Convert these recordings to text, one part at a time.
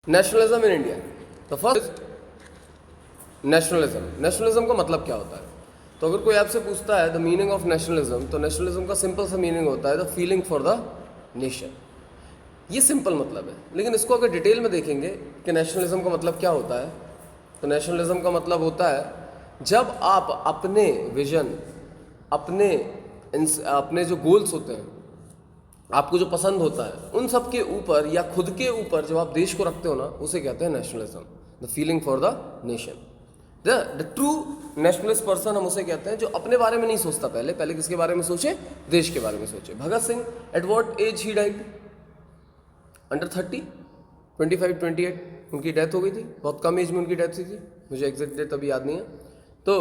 Nationalism in India. तो first nationalism. Nationalism का मतलब क्या होता है? तो अगर कोई आपसे पूछता है द मीनिंग ऑफ नेशनलिज्म, तो नेशनलिज्म का सिंपल सा मीनिंग होता है the feeling for the nation. ये सिंपल मतलब है, लेकिन इसको अगर डिटेल में देखेंगे कि नेशनलिज्म का मतलब क्या होता है, तो नेशनलिज्म का मतलब होता है जब आप अपने विजन, अपने जो गोल्स होते हैं, आपको जो पसंद होता है, उन सब के ऊपर या खुद के ऊपर जब आप देश को रखते हो ना, उसे कहते हैं nationalism, the feeling for the nation. The true nationalist person हम उसे कहते हैं जो अपने बारे में नहीं सोचता, पहले किसके बारे में सोचे? देश के बारे में सोचे। Bhagat Singh, at what age he died? Under 30, 25, 28 उनकी डेथ हो गई थी। बहुत कम एज में उनकी डेथ हुई थी, मुझे एग्जैक्ट डेट अभी याद नहीं है। तो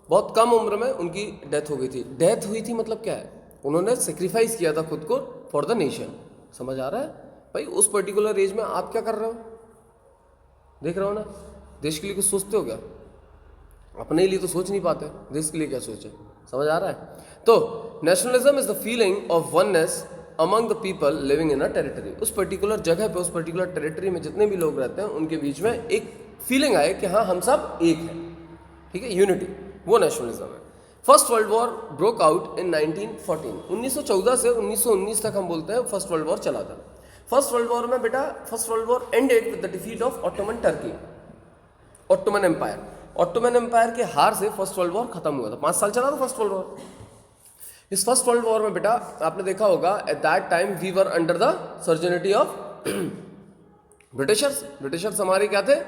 बहुत कम उम्र में उनकी डेथ हो गई थी। डेथ हुई थी मतलब क्या है? उन्होंने सेक्रीफाइस किया था खुद को फॉर द नेशन। समझ आ रहा है भाई? उस पर्टिकुलर एज में आप क्या कर रहे हो? देख रहे हो ना, देश के लिए कुछ सोचते हो क्या? अपने लिए तो सोच नहीं पाते, देश के लिए क्या सोचे? समझ आ रहा है? तो nationalism is the feeling of oneness among the people living in a territory. उस पर्टिकुलर जगह पे, उस पर्टिकुलर टेरिटरी में जितने भी लोग रहते हैं, उनके बीच में एक फीलिंग आए कि हाँ हम सब एक हैं, ठीक है, यूनिटी, वो नेशनलिज्म है। First world war broke out in 1914। 1914 से 1919 तक हम बोलते हैं फर्स्ट वर्ल्ड वॉर चला था। फर्स्ट वर्ल्ड वॉर में बेटा, first world war ended with the defeat of Ottoman Turkey, Ottoman empire. Ottoman empire के हार से फर्स्ट वर्ल्ड वॉर खत्म हुआ था। 5 साल चला था फर्स्ट वर्ल्ड वॉर। इस फर्स्ट वर्ल्ड वॉर में बेटा आपने देखा होगा, at that time we were under the suzerainty of Britishers. Britishers हमारे क्या थे?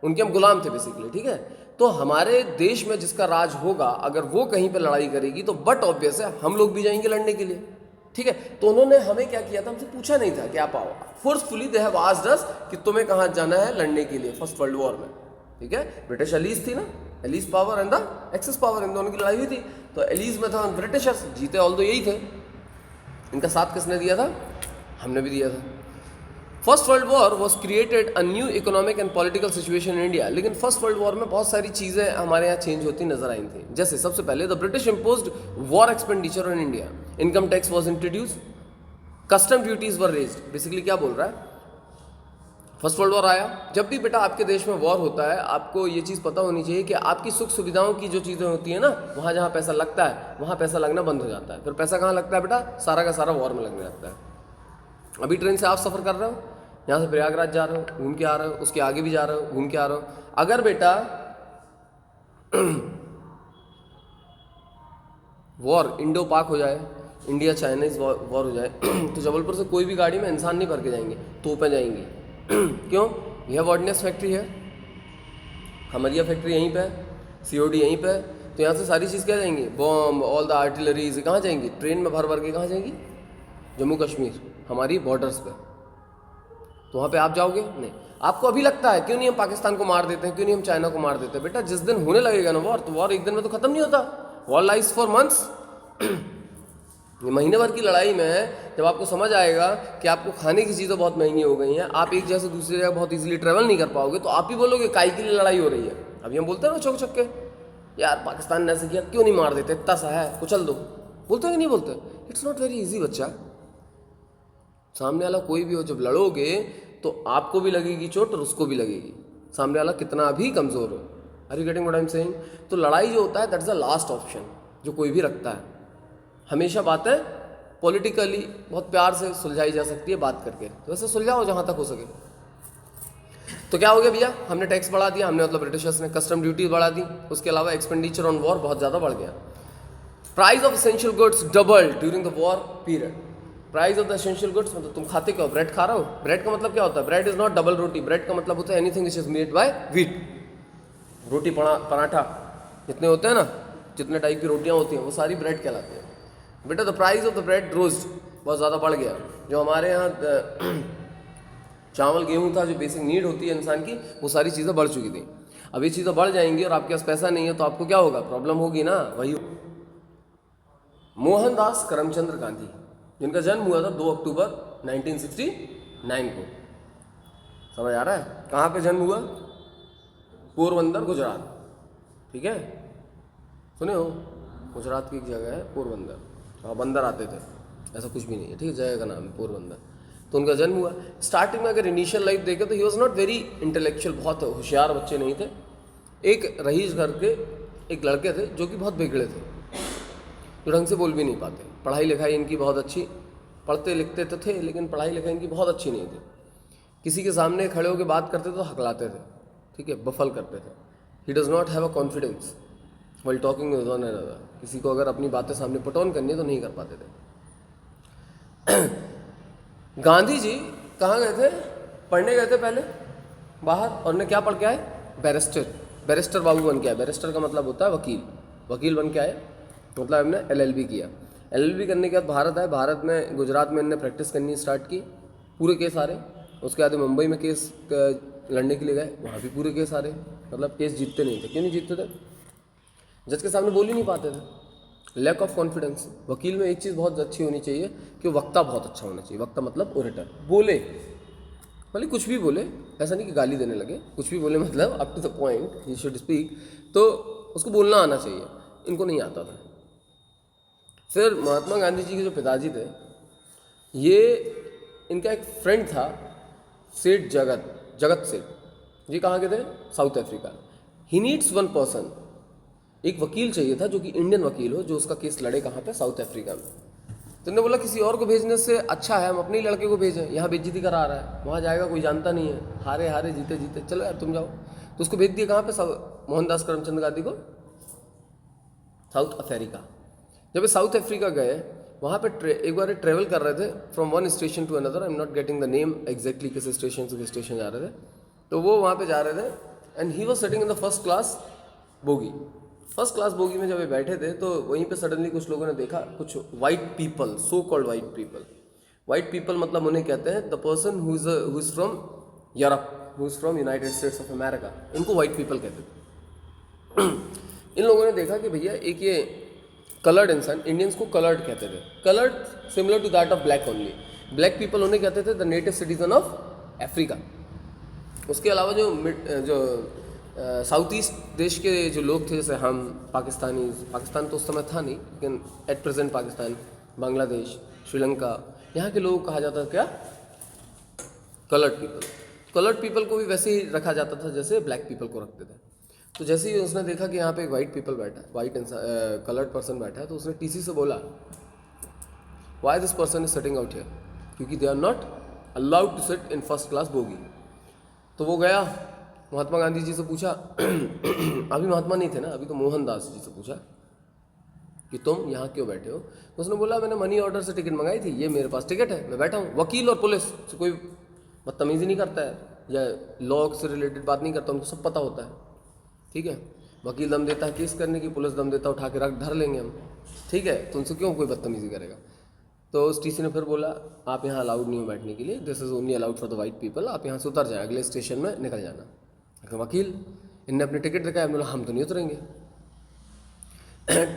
उनके हम गुलाम थे बेसिकली, ठीक है। तो हमारे देश में जिसका राज होगा, अगर वो कहीं पे लड़ाई करेगी तो बट ऑब्वियस है हम लोग भी जाएंगे लड़ने के लिए, ठीक है। तो उन्होंने हमें क्या किया था? हमसे पूछा नहीं था कि आप आओ, forcefully they have asked us कि तुम्हें कहाँ जाना है लड़ने के लिए फर्स्ट वर्ल्ड वॉर में, ठीक है। ब्रिटिश एलीज थी ना, allies power and the axis power, इन दोनों की लड़ाई हुई थी। तो एलीज में था ब्रिटिशर्स, जीते ऑल दो यही थे। इनका साथ किसने दिया था? हमने भी दिया था। First world war was created a new economic and political situation in India. लेकिन फर्स्ट वर्ल्ड वॉर में बहुत सारी चीज़ें हमारे यहाँ चेंज होती नजर आई थी। जैसे सबसे पहले the British imposed war expenditure on India, income tax was introduce, custom duties were raised. Basically क्या बोल रहा है? फर्स्ट वर्ल्ड वॉर आया, जब भी बेटा आपके देश में वॉर होता है, आपको ये चीज़ पता होनी चाहिए कि आपकी सुख सुविधाओं की जो चीज़ें होती है ना, वहाँ जहाँ पैसा लगता है वहाँ पैसा लगना बंद हो जाता है। फिर पैसा कहाँ लगता है बेटा? सारा का सारा वॉर में लगने लगता है। अभी ट्रेन से आप सफ़र कर रहे हो, यहाँ से प्रयागराज जा रहे हो, घूम के आ रहे हो, उसके आगे भी जा रहे हो, घूम के आ रहे हो। अगर बेटा वॉर इंडो पाक हो जाए, इंडिया चाइनीज वॉर हो जाए तो जबलपुर से कोई भी गाड़ी में इंसान नहीं भर के जाएंगे, तोपें जाएंगी। क्यों? यह ऑर्डिनेंस फैक्ट्री है, खमरिया फैक्ट्री यहीं पे है, सीओडी यहीं पे है। तो यहाँ से सारी चीज़ क्या जाएंगी? बॉम्ब, ऑल द आर्टिलरीज कहाँ जाएंगी? ट्रेन में भर भर के कहाँ जाएंगी? जम्मू कश्मीर, हमारी बॉर्डर्स पे। तो वहाँ पे आप जाओगे? नहीं। आपको अभी लगता है क्यों नहीं हम पाकिस्तान को मार देते हैं, क्यों नहीं हम चाइना को मार देते हैं? बेटा जिस दिन होने लगेगा ना वॉर, तो वॉर एक दिन में तो खत्म नहीं होता। War lies for months. ये महीने भर की लड़ाई में जब आपको समझ आएगा कि आपको खाने की चीज़ें बहुत महंगी हो गई हैं, आप एक जगह से दूसरी जगह बहुत इजीली ट्रैवल नहीं कर पाओगे, तो आप ही बोलोगे काई के लिए लड़ाई हो रही है। अभी हम बोलते हैं ना चौक चौक के, यार पाकिस्तान ने ऐसे किया, क्यों नहीं मार देते, इतना सा है कुचल दो। बोलते हैं कि नहीं बोलते? इट्स नॉट वेरी ईजी बच्चा। सामने वाला कोई भी हो, जब लड़ोगे तो आपको भी लगेगी चोट और उसको भी लगेगी, सामने वाला कितना भी कमज़ोर हो। Are you getting what I am saying? तो लड़ाई जो होता है that is the last option जो कोई भी रखता है। हमेशा बातें पॉलिटिकली बहुत प्यार से सुलझाई जा सकती है बात करके, तो वैसे सुलझाओ जहाँ तक हो सके। तो क्या हो गया भैया? हमने टैक्स बढ़ा दिया, हमने मतलब ब्रिटिशर्स ने कस्टम ड्यूटी बढ़ा दी, उसके अलावा एक्सपेंडिचर ऑन वॉर बहुत ज़्यादा बढ़ गया। Price of essential goods doubled during the war period. Price of the essential goods मतलब तुम खाते क्या हो? ब्रेड खा रहे हो। ब्रेड का मतलब क्या होता है? Bread is not double roti, bread का मतलब होता है anything which is made by wheat. रोटी पराठा जितने होते हैं ना, जितने टाइप की रोटियां होती हैं, वो सारी ब्रेड कहलाती हैं। बेटा the price of the bread rose बहुत ज़्यादा बढ़ गया। जो हमारे यहाँ चावल गेहूँ था, जो बेसिक नीड होती है इंसान की, वो सारी चीज़ें बढ़ चुकी थी। अब ये चीज़ें बढ़ जाएंगी और आपके पास पैसा नहीं है, तो आपको क्या होगा? प्रॉब्लम होगी ना। वही मोहनदास करमचंद गांधी, जिनका जन्म हुआ था 2 अक्टूबर 1969 को। समझ आ रहा है? कहाँ पे जन्म हुआ? पोरबंदर, गुजरात, ठीक है। सुने हो? गुजरात की एक जगह है पोरबंदर, वहाँ बंदर आते थे, ऐसा कुछ भी नहीं है, ठीक है, जगह का नाम है पोरबंदर। तो उनका जन्म हुआ। स्टार्टिंग में अगर इनिशियल लाइफ देखें तो he was not very intellectual, बहुत होशियार बच्चे नहीं थे। एक रईस घर के एक लड़के थे जो कि बहुत बिगड़े थे, जो ढंग से बोल भी नहीं पाते। पढ़ाई लिखाई इनकी बहुत अच्छी, पढ़ते लिखते तो थे लेकिन पढ़ाई लिखाई इनकी बहुत अच्छी नहीं थी। किसी के सामने खड़े होकर बात करते तो हकलाते थे, ठीक है, बफल करते थे। He does not have a confidence while talking with one another. किसी को अगर अपनी बातें सामने पुट ऑन करनी है तो नहीं कर पाते थे। गांधी जी कहाँ गए थे? पढ़ने गए थे पहले बाहर, और उन्हें क्या पढ़ के आए? बैरिस्टर बाबू बन के आए। बैरिस्टर का मतलब होता है वकील, वकील बन के आए, मतलब हमने LLB किया। LLB करने के बाद भारत आए। भारत में गुजरात में इन्होंने प्रैक्टिस करनी स्टार्ट की, पूरे केस आ रहे। उसके बाद मुंबई में केस लड़ने के लिए गए, वहाँ भी पूरे केस आ रहे, मतलब केस जीतते नहीं थे। क्यों नहीं जीतते थे? जज के सामने बोल ही नहीं पाते थे, लैक ऑफ कॉन्फिडेंस। वकील में एक चीज़ बहुत अच्छी होनी चाहिए कि वक्ता बहुत अच्छा होना चाहिए। वक्ता मतलब ओरेटर, बोले भले कुछ भी बोले, ऐसा नहीं कि गाली देने लगे, कुछ भी बोले मतलब अप टू द पॉइंट ही शुड स्पीक, तो उसको बोलना आना चाहिए। इनको नहीं आता था। फिर महात्मा गांधी जी के जो पिताजी थे, ये इनका एक फ्रेंड था सेठ जगत सेठ। ये कहाँ के थे? South Africa. He needs one person, एक वकील चाहिए था जो कि इंडियन वकील हो, जो उसका केस लड़े। कहाँ पे? साउथ अफ्रीका में। तो उन्होंने बोला किसी और को भेजने से अच्छा है हम अपने ही लड़के को भेजें, यहाँ बेइज्जती करा रहा है, वहाँ जाएगा कोई जानता नहीं है, हारे हारे जीते जीते, चलो यार तुम जाओ। तो उसको भेज दिया कहाँ पे? मोहनदास करमचंद गांधी को साउथ अफ्रीका। जब ये साउथ अफ्रीका गए, वहाँ पे एक बार ट्रेवल कर रहे थे from one station to another, I am not getting the name exactly, किस स्टेशन से किस स्टेशन जा रहे थे। तो वो वहाँ पे जा रहे थे and he was sitting in the first class bogie. First class bogie में जब ये बैठे थे तो वहीं पे सडनली कुछ लोगों ने देखा, कुछ white people, so called white people. White people मतलब उन्हें कहते हैं the person who is from Europe, who is from United states of America, इनको वाइट पीपल कहते थे। इन लोगों ने देखा कि भैया एक ये कलर्ड इंसान, इंडियंस को कलर्ड कहते थे, coloured similar to that of black only. Black people उन्हें कहते थे the native citizen of Africa. उसके अलावा जो साउथ ईस्ट देश के जो लोग थे, जैसे हम पाकिस्तान तो उस समय था नहीं, लेकिन एट प्रेजेंट पाकिस्तान, बांग्लादेश, श्रीलंका, यहाँ के लोग कहा जाता था क्या? Coloured people. कलर्ड पीपल को भी वैसे ही रखा जाता था जैसे ब्लैक पीपल को रखते थे। तो जैसे ही उसने देखा कि यहाँ पे एक वाइट पीपल बैठा है, वाइट कलर्ड पर्सन बैठा है, तो उसने TC से बोला why this person is sitting out here, क्योंकि they are not allowed to sit in first class bogie. तो वो गया महात्मा गांधी जी से पूछा अभी महात्मा नहीं थे ना, अभी तो मोहनदास जी से पूछा कि तुम यहाँ क्यों बैठे हो। तो उसने बोला मैंने मनी ऑर्डर से टिकट मंगाई थी, ये मेरे पास टिकट है, मैं बैठा हूँ। वकील और पुलिस से कोई बदतमीजी नहीं करता है या लॉ से रिलेटेड बात नहीं करता, उनको सब पता होता है, ठीक है। वकील दम देता है केस करने की, पुलिस दम देता है उठा के रख धर लेंगे हम, ठीक है, तो उनसे क्यों कोई बदतमीजी करेगा। तो उस TC ने फिर बोला आप यहाँ अलाउड नहीं हो बैठने के लिए, this is only allowed for the white people, आप यहाँ से उतर जाए, अगले स्टेशन में निकल जाना। वकील इनने अपनी टिकट दिखाया, बोला हम तो नहीं उतरेंगे।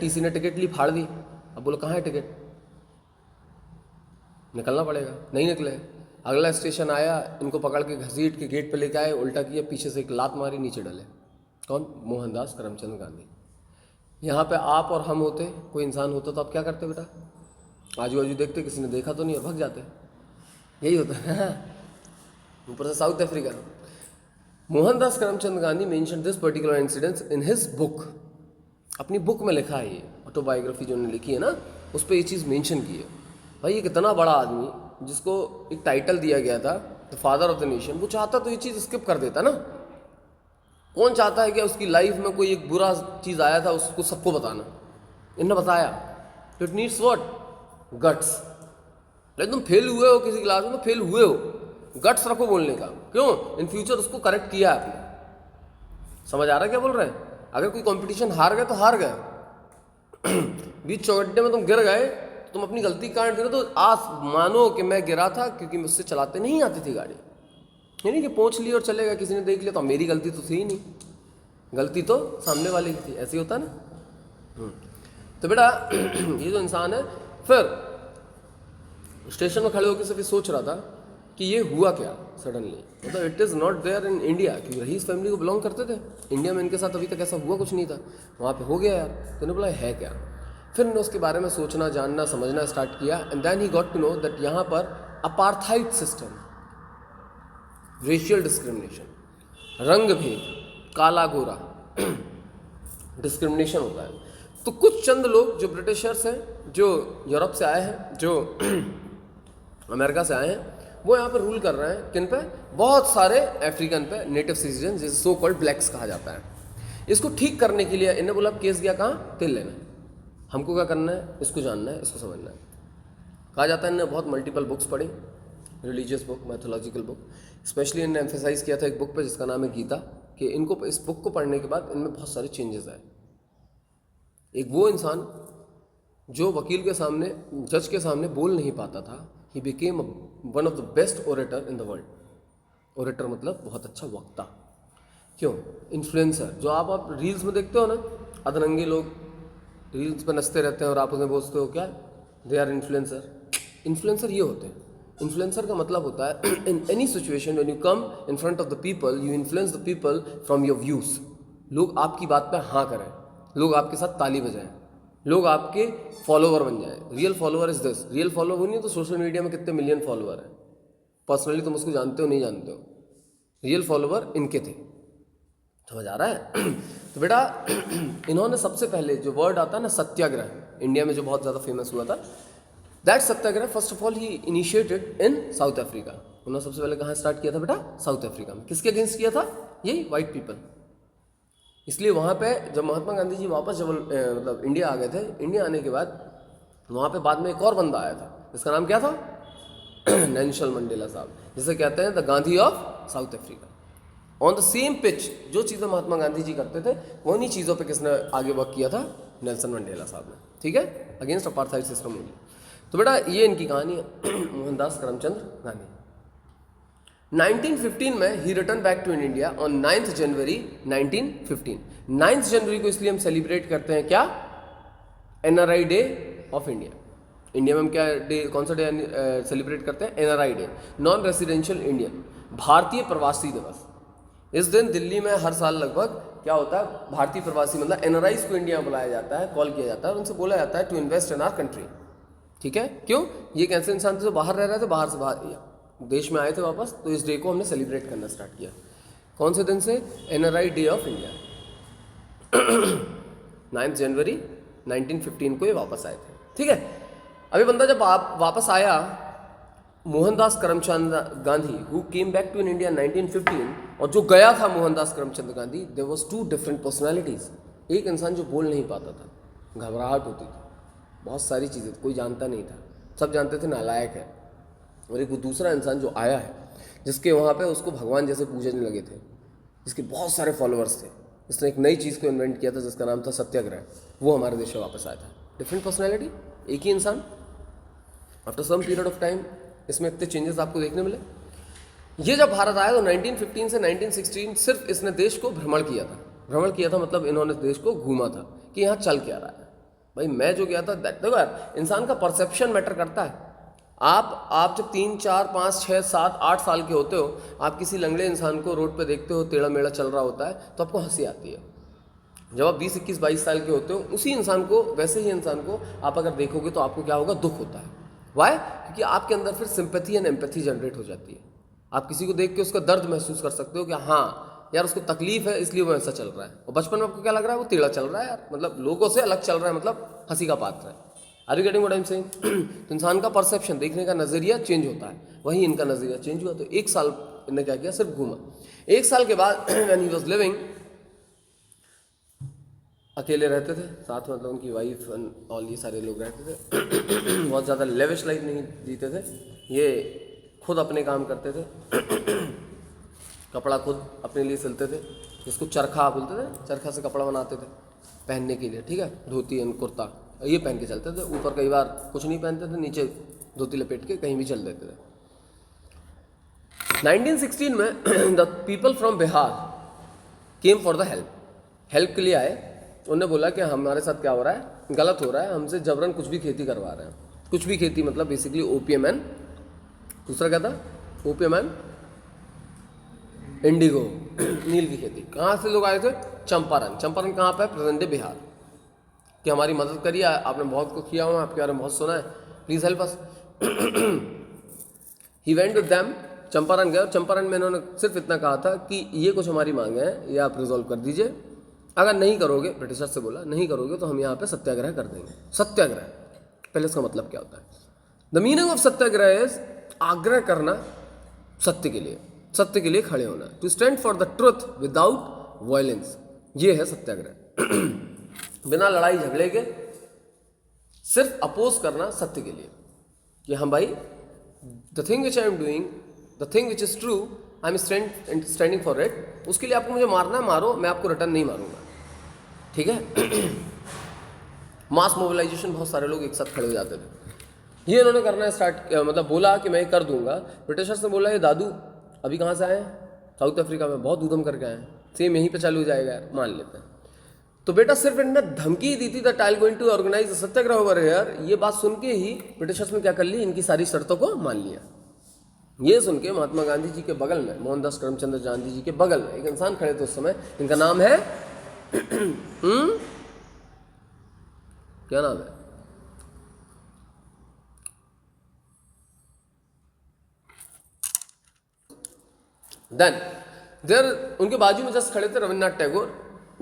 TC ने टिकट ली, फाड़ दी। अब बोलो कहाँ है टिकट, निकलना पड़ेगा, नहीं निकले। अगला स्टेशन आया, इनको पकड़ के घसीट के गेट पे लेके आए, उल्टा किया, पीछे से एक लात मारी, नीचे डले। कौन? मोहनदास करमचंद गांधी। यहाँ पे आप और हम होते, कोई इंसान होता तो आप क्या करते बेटा? आजू बाजू देखते, किसी ने देखा तो नहीं, और भाग जाते, यही होता है। ऊपर से south Africa. Mohandas Karamchand Gandhi mention this particular incidence in his book, अपनी बुक में लिखा है, ये ऑटोबायोग्राफी जो उन्होंने लिखी है ना, उस पर ये चीज़ मेंशन की है। भाई ये कितना बड़ा आदमी जिसको एक टाइटल दिया गया था the father of the nation, वो चाहता तो ये चीज़ स्किप कर देता ना। कौन चाहता है कि उसकी लाइफ में कोई एक बुरा चीज़ आया था उसको सबको बताना, इन्होंने बताया। तो इट नीड्स व्हाट? गट्स। लेकिन तुम फेल हुए हो किसी क्लास में तो फेल हुए हो, गट्स रखो बोलने का। क्यों? इन फ्यूचर उसको करेक्ट किया आपने। समझ आ रहा है क्या बोल रहे हैं? अगर कोई कंपटीशन हार गए तो हार गए, बीच चौगड्डे में तुम गिर गए, तुम अपनी गलती काट दे रहे, तो आज मानो कि मैं गिरा था क्योंकि मुझसे चलाते नहीं आती थी गाड़ी, ये नहीं कि पहुँच ली और चलेगा, किसी ने देख लिया तो मेरी गलती तो थी ही नहीं, गलती तो सामने वाले की थी। ऐसे ही होता है ना। तो बेटा ये जो इंसान है, फिर स्टेशन में खड़े होकर सिर्फ सोच रहा था कि ये हुआ क्या सडनली, मतलब it is not there in India, क्योंकि रईस फैमिली को बिलोंग करते थे। इंडिया में इनके साथ अभी तक ऐसा हुआ कुछ नहीं था, वहाँ पे हो गया यार। तो उन्होंने बोला है क्या। फिर उन्होंने उसके बारे में सोचना, जानना, समझना स्टार्ट किया, and then he got to know that यहाँ पर अपार्थाइड सिस्टम, रेशियल डिस्क्रिमिनेशन, रंग भेद, काला गोरा डिस्क्रिमिनेशन होता है। तो कुछ चंद लोग जो ब्रिटिशर्स हैं, जो यूरोप से आए हैं, जो अमेरिका से आए हैं, वो यहाँ पर रूल कर रहे हैं। किन पे? बहुत सारे अफ्रीकन पे, नेटिव सिटीजन, जिसे सो कॉल्ड ब्लैक्स कहा जाता है। इसको ठीक करने के लिए इन्हें बोला केस गया कहाँ? तेल लेना। हमको क्या करना है? इसको जानना है, इसको समझना है। कहा जाता है इन्हें बहुत मल्टीपल बुक्स पढ़ी, religious book, mythological book. Specially इन्हें एम्फेसाइज किया था एक बुक पे जिसका नाम है गीता, कि इनको इस बुक को पढ़ने के बाद इनमें बहुत सारे चेंजेस आए। एक वो इंसान जो वकील के सामने, जज के सामने बोल नहीं पाता था, he became one of the best orator in the world. Orator मतलब बहुत अच्छा वक्ता। क्यों? इन्फ्लुएंसर, जो आप रील्स में देखते हो ना, अधरंगे लोग रील्स पर नचते रहते हैं और आप उन्हें बोलते हो क्या? They are influencer. इन्फ्लुएंसर ये होते हैं। इन्फ्लुएंसर का मतलब होता है in any situation when you come in front of the people, you influence the people from your views. लोग आपकी बात पर हाँ करें, लोग आपके साथ ताली बजाएं, लोग आपके फॉलोवर बन जाएं। Real follower is this. Real follower नहीं तो सोशल मीडिया में कितने मिलियन फॉलोवर हैं, पर्सनली तुम उसको जानते हो नहीं जानते हो। रियल फॉलोवर इनके थे। समझ आ रहा है? तो बेटा इन्होंने सबसे पहले जो वर्ड आता है ना सत्याग्रह, इंडिया में जो बहुत ज़्यादा फेमस हुआ था, that Satyagraha first of all he initiated in south Africa. उन्होंने सबसे पहले कहाँ स्टार्ट किया था बेटा? साउथ अफ्रीका में। किसके अगेंस्ट किया था? यही वाइट पीपल। इसलिए वहाँ पे जब महात्मा गांधी जी वापस मतलब इंडिया आ गए थे, इंडिया आने के बाद वहाँ पे बाद में एक और बंदा आया था, जिसका नाम क्या था? नेल्सन मंडेला साहब, जिसे कहते हैं the Gandhi of south Africa. On the same pitch जो चीज़ें महात्मा गांधी जी करते थे, वही चीज़ों पे किसने आगे वर्क किया था? नेल्सन मंडेला साहब ने। ठीक है, अगेंस्ट अपार्थाइड सिस्टम ओनली। तो बेटा ये इनकी कहानी है, मोहनदास करमचंद गांधी। 1915 में ही return back to India on 9 January 1915। 9 जनवरी को इसलिए हम सेलिब्रेट करते हैं क्या? NRI day of India. India में हम क्या डे, कौन सा डे सेलिब्रेट करते हैं? NRI day, non residential Indian, भारतीय प्रवासी दिवस। इस दिन दिल्ली में हर साल लगभग क्या होता है? भारतीय प्रवासी मतलब एनआरआईज को इंडिया में बुलाया जाता है, कॉल किया जाता है और उनसे बोला जाता है to invest in our country. ठीक है, क्यों? ये कैसे इंसान थे जो बाहर रह रहे थे, बाहर से बाहर देश में आए थे वापस, तो इस डे को हमने सेलिब्रेट करना स्टार्ट किया। कौन से दिन से? NRI day of India. 9 January 1915 को ये वापस आए थे। ठीक है, अभी बंदा जब वापस आया, Mohandas Karamchand Gandhi who came back to in India 1915, और जो गया था Mohandas Karamchand Gandhi, there was 2 different personalities. एक इंसान जो बोल नहीं पाता था, घबराहट होती थी, बहुत सारी चीज़ें कोई जानता नहीं था, सब जानते थे नालायक है। और एक दूसरा इंसान जो आया है, जिसके वहाँ पे उसको भगवान जैसे पूजने लगे थे, जिसके बहुत सारे फॉलोअर्स थे, इसने एक नई चीज़ को इन्वेंट किया था जिसका नाम था सत्याग्रह। वो हमारे देश में वापस आया था। डिफरेंट पर्सनैलिटी, एक ही इंसान। After some period of time इसमें इतने चेंजेस आपको देखने मिले। ये जब भारत आया तो 1915 से 1916 सिर्फ इसने देश को भ्रमण किया था। भ्रमण किया था मतलब इन्होंने देश को घूमा था कि यहाँ चल क्या रहा है। भाई मैं जो गया था, देखो यार, इंसान का परसेप्शन मैटर करता है। आप जब 3, 4, 5, 6, 7, 8 साल के होते हो, आप किसी लंगड़े इंसान को रोड पे देखते हो, टेढ़ा मेढ़ा चल रहा होता है, तो आपको हंसी आती है। जब आप 20, 21, 22 साल के होते हो, उसी इंसान को, वैसे ही इंसान को आप अगर देखोगे तो आपको क्या होगा? दुख होता है। वाई? क्योंकि आपके अंदर फिर सिंपैथी एंड एम्पैथी जनरेट हो जाती है। आप किसी को देख के उसका दर्द महसूस कर सकते हो कि हाँ यार उसको तकलीफ है, इसलिए वो ऐसा चल रहा है। और बचपन में आपको क्या लग रहा है? वो टेढ़ा चल रहा है यार, मतलब लोगों से अलग चल रहा है, मतलब हंसी का पात्र है। Are you getting what I am saying? तो इंसान का परसेप्शन, देखने का नज़रिया चेंज होता है। वही इनका नज़रिया चेंज हुआ। तो 1 साल इन्होंने क्या किया? सिर्फ घूमा। 1 साल के बाद व्हेन ही वाज लिविंग, अकेले रहते थे, साथ में मतलब उनकी वाइफ और ये सारे लोग रहते थे। बहुत ज़्यादा लेविश लाइफ नहीं जीते थे। ये खुद अपने काम करते थे। कपड़ा खुद अपने लिए सिलते थे, जिसको चरखा बोलते थे। चरखा से कपड़ा बनाते थे पहनने के लिए। ठीक है, धोती एंड कुर्ता ये पहन के चलते थे। ऊपर कई बार कुछ नहीं पहनते थे, नीचे धोती लपेट के कहीं भी चल देते थे। 1916 में the people from Bihar came for the help के लिए आए। उन्होंने बोला कि हमारे साथ क्या हो रहा है? गलत हो रहा है, हमसे जबरन कुछ भी खेती करवा रहे हैं। कुछ भी खेती मतलब बेसिकली ओपीएम एंड दूसरा क्या था? ओपीएम एंड इंडिगो, नील की खेती। कहाँ से लोग आए थे? चंपारण। चंपारण कहाँ पे? Present day Bihar. कि हमारी मदद करिए, आपने बहुत कुछ किया हुआ, आपके बारे में बहुत सुना है, please help us. He went with them, Champaran गए और चंपारण में इन्होंने सिर्फ इतना कहा था कि ये कुछ हमारी मांगे हैं, ये आप रिजॉल्व कर दीजिए, अगर नहीं करोगे, ब्रिटिशर से बोला नहीं करोगे तो हम यहाँ पे सत्याग्रह कर देंगे। सत्याग्रह पहले इसका मतलब क्या होता है? The meaning of Satyagraha is आग्रह करना सत्य के लिए, सत्य के लिए खड़े होना, to stand for the truth without violence, ये है सत्याग्रह। बिना लड़ाई झगड़े के सिर्फ अपोज करना सत्य के लिए कि हाँ भाई, the thing which I am doing, the thing which is true, I am standing for it. उसके लिए आपको मुझे मारना है, मारो, मैं आपको रिटर्न नहीं मारूंगा, ठीक है। मास मोबिलाइजेशन, बहुत सारे लोग एक साथ खड़े हो जाते थे। ये इन्होंने करना स्टार्ट, मतलब बोला कि मैं कर दूंगा। ब्रिटिशर्स ने बोला ये दादू अभी कहाँ से आए हैं? साउथ अफ्रीका में बहुत उद्यम करके आए हैं, सेम यहीं पे चालू हो जाएगा यार, मान लेते हैं। तो बेटा सिर्फ इन्होंने धमकी दी थी that I am going to organize satyagraha over here, ये बात सुन के ही ब्रिटिशर्स ने क्या कर ली, इनकी सारी शर्तों को मान लिया। ये सुन के महात्मा गांधी जी के बगल में, मोहनदास करमचंद गांधी जी के बगल में एक इंसान खड़े थे उस समय, इनका नाम है क्या नाम है? देन देर उनके बाजू में जस्ट खड़े थे रविन्द्रनाथ टैगोर,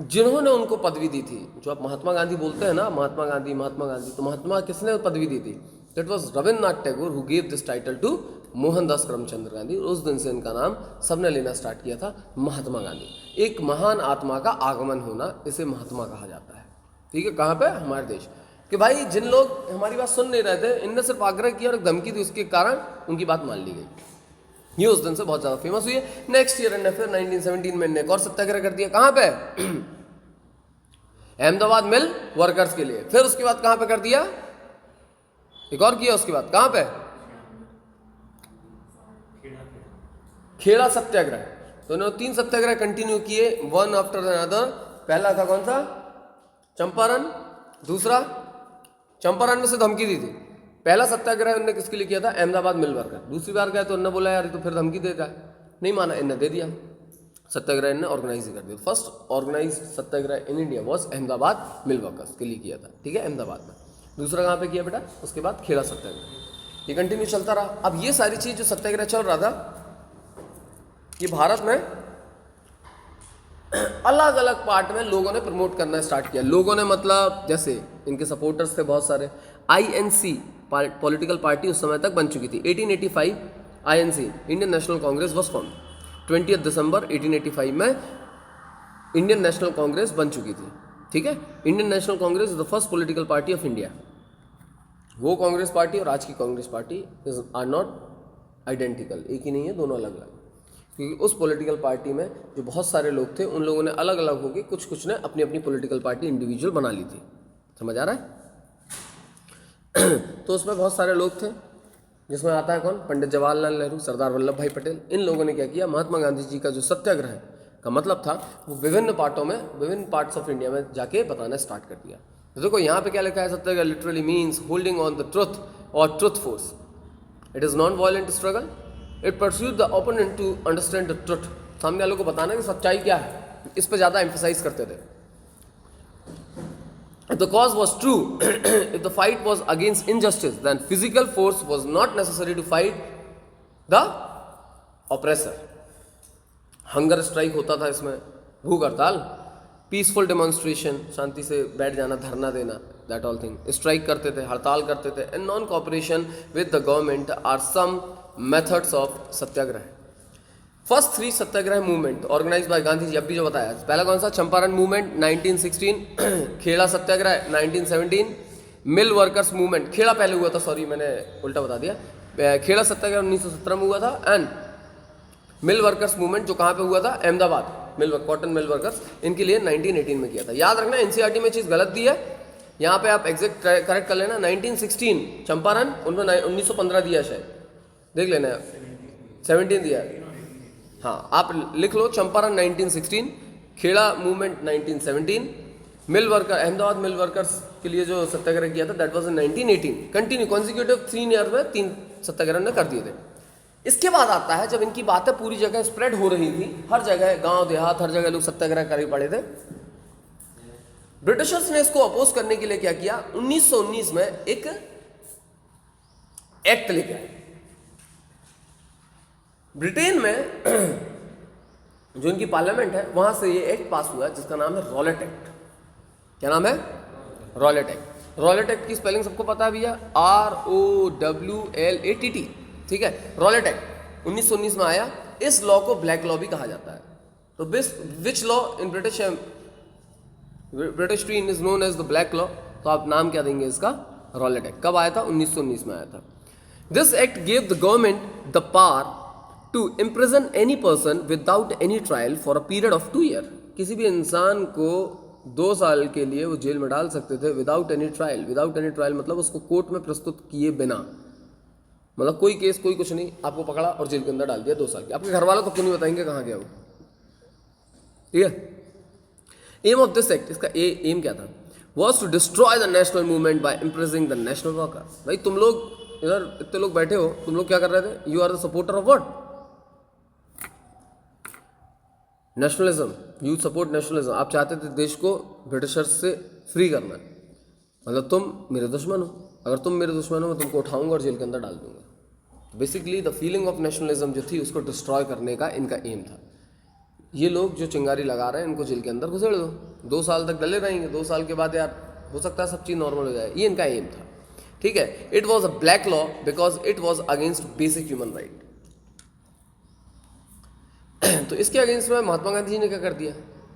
जिन्होंने उनको पदवी दी थी। जो आप महात्मा गांधी बोलते हैं ना, महात्मा गांधी महात्मा गांधी, तो महात्मा किसने पदवी दी थी? That was Rabindranath Tagore who give this title to Mohandas Karamchand Gandhi. उस दिन से इनका नाम सबने लेना स्टार्ट किया था, महात्मा गांधी। एक महान आत्मा का आगमन होना, इसे महात्मा कहा जाता है, ठीक है। कहाँ पे? हमारे देश कि भाई जिन लोग हमारी बात सुन नहीं रहे थे, इनने सिर्फ आग्रह किया और धमकी दी, उसके कारण उनकी बात मान ली गई। ये उस दिन से बहुत ज़्यादा फेमस हुई है। नेक्स्ट ईयर इन्होंने फिर 1917 में एक और सत्याग्रह कर दिया। कहाँ पे? अहमदाबाद मिल वर्कर्स के लिए। फिर उसके बाद कहाँ पे कर दिया? एक और किया उसके बाद। कहाँ पे? खेड़ा सत्याग्रह। तो इन्होंने 3 सत्याग्रह कंटिन्यू किए, वन आफ्टर अनदर। पहला था कौन सा? चंपारण। दूसरा, चंपारण में से धमकी दी थी। पहला सत्याग्रह उन्होंने किसके लिए किया था? Ahmedabad mill worker. दूसरी बार गया तो उन्होंने बोला यार तो फिर धमकी देता है, नहीं माना, इन्होंने दे दिया सत्याग्रह, इन्होंने ऑर्गेनाइज कर दिया। First organize satyagraha in India was Ahmedabad mill workers के लिए किया था, ठीक है, अहमदाबाद में। दूसरा कहाँ पे किया बेटा? उसके बाद खेड़ा सत्याग्रह। ये कंटिन्यू चलता रहा। अब ये सारी चीज़ जो सत्याग्रह चल रहा था, ये भारत में अलग अलग पार्ट में लोगों ने प्रमोट करना स्टार्ट किया। लोगों ने मतलब जैसे इनके सपोर्टर्स थे बहुत सारे। INC पॉलिटिकल पार्टी उस समय तक बन चुकी थी। 1885 INC Indian National Congress was form. 20 दिसंबर 1885 में इंडियन नेशनल कांग्रेस बन चुकी थी, ठीक है। Indian National Congress is the first political party of India. वो कांग्रेस पार्टी और आज की Congress party are not identical, एक ही नहीं है, दोनों अलग अलग। क्योंकि उस पॉलिटिकल पार्टी में जो बहुत सारे लोग थे, उन लोगों ने अलग अलग होकर कुछ ने अपनी अपनी पॉलिटिकल पार्टी इंडिविजुअल बना ली थी। समझ आ रहा है? तो उसमें बहुत सारे लोग थे, जिसमें आता है कौन? पंडित जवाहरलाल नेहरू, सरदार वल्लभ भाई पटेल। इन लोगों ने क्या किया? महात्मा गांधी जी का जो सत्याग्रह का मतलब था, वो विभिन्न पार्टों में, विभिन्न पार्ट्स ऑफ इंडिया में जाके बताना स्टार्ट कर दिया। तो देखो यहाँ पे क्या लिखा है? Satyagraha literally means holding on the truth और truth force. It is non violent struggle. It pursued the opponent to understand the truth. सामने वालों को बताना कि सच्चाई क्या है, इस पर ज़्यादा एम्फसाइज करते थे। If the cause was true, if the fight was against injustice, then physical force was not necessary to fight the oppressor. Hunger strike होता था इसमें, भूख हड़ताल, पीसफुल डेमोन्स्ट्रेशन, शांति से बैठ जाना, धरना देना, दैट ऑल थिंग। स्ट्राइक करते थे, हड़ताल करते थे, and non cooperation with the government are some methods of satyagraha. First 3 satyagraha movement organise by Gandhi ji, अभी जो बताया। पहला कौन सा? Champaran movement 1916, Kheda satyagraha 1917, mill workers movement, Kheda पहले हुआ था, सॉरी मैंने उल्टा बता दिया। खेड़ा सत्याग्रह 1917 में हुआ था, एंड मिल वर्कर्स मूवमेंट जो कहाँ पे हुआ था? अहमदाबाद मिल, कॉटन मिल वर्कर्स, इनके लिए 1918 में किया था। याद रखना, NCERT में चीज़ गलत दी है, यहाँ पे आप एग्जैक्ट करेक्ट कर लेना। 1916 चंपारण, उनमें 1915 दिया शायद, देख लेना, 17 दिया है। हाँ, आप लिख लो Champaran 1916, Kheda movement 1917, mill worker, Ahmedabad mill workers के लिए जो सत्याग्रह किया था that was in 1918। Continue consecutive 3 year में 3 सत्याग्रह ने कर दिए थे। इसके बाद आता है जब इनकी बातें पूरी जगह स्प्रेड हो रही थी, हर जगह, गांव देहात, हर जगह लोग सत्याग्रह कर ही पड़े थे। ब्रिटिशर्स ने इसको अपोज करने के लिए क्या किया? 1919 में एक एक्ट लेके आए। ब्रिटेन में जो इनकी पार्लियामेंट है वहां से ये एक्ट पास हुआ जिसका नाम है रॉलेट एक्ट। क्या नाम है? Rowlatt act. रॉलेट एक्ट की स्पेलिंग सबको पता है भैया, ROWLATT। ठीक है, रॉलेट एक्ट 1919 में आया। इस लॉ को ब्लैक लॉ भी कहा जाता है। तो which law in British train is known as the black law. तो आप नाम क्या देंगे इसका? Rowlatt act. कब आया था? 1919 में आया था। This act gave the government the power to imprison any person without any trial for a period of 2 year. किसी भी इंसान को 2 साल के लिए वो जेल में डाल सकते थे without any trial. Without any trial मतलब उसको कोर्ट में प्रस्तुत किए बिना, मतलब कोई केस कोई कुछ नहीं, आपको पकड़ा और जेल के अंदर डाल दिया 2 साल के। आपके घर वालों को क्यों नहीं बताएंगे कहाँ गया वो? ठीक है। एम ऑफ दिस एक्ट, इसका एम क्या था? Was to destroy the national movement by imprisoning the national worker. भाई तुम लोग इधर इतने लोग बैठे हो, तुम लोग क्या कर रहे थे? You are the supporter of what? Nationalism. You support nationalism. आप चाहते थे देश को ब्रिटिशर्स से फ्री करना, मतलब तुम मेरे दुश्मन हो। अगर तुम मेरे दुश्मन हो मैं तुमको उठाऊंगा और जेल के अंदर डाल दूंगा। Basically the feeling of nationalism जो थी उसको डिस्ट्रॉय करने का इनका एम था। ये लोग जो चिंगारी लगा रहे हैं इनको जेल के अंदर घुसेड़ दो, 2 साल तक डले रहेंगे, 2 साल के बाद यार हो सकता है सब चीज़ नॉर्मल हो जाए। ये इनका एम था। ठीक है। It was a black law because it was against basic human right. तो इसके अगेंस्ट में महात्मा गांधी जी ने क्या कर दिया?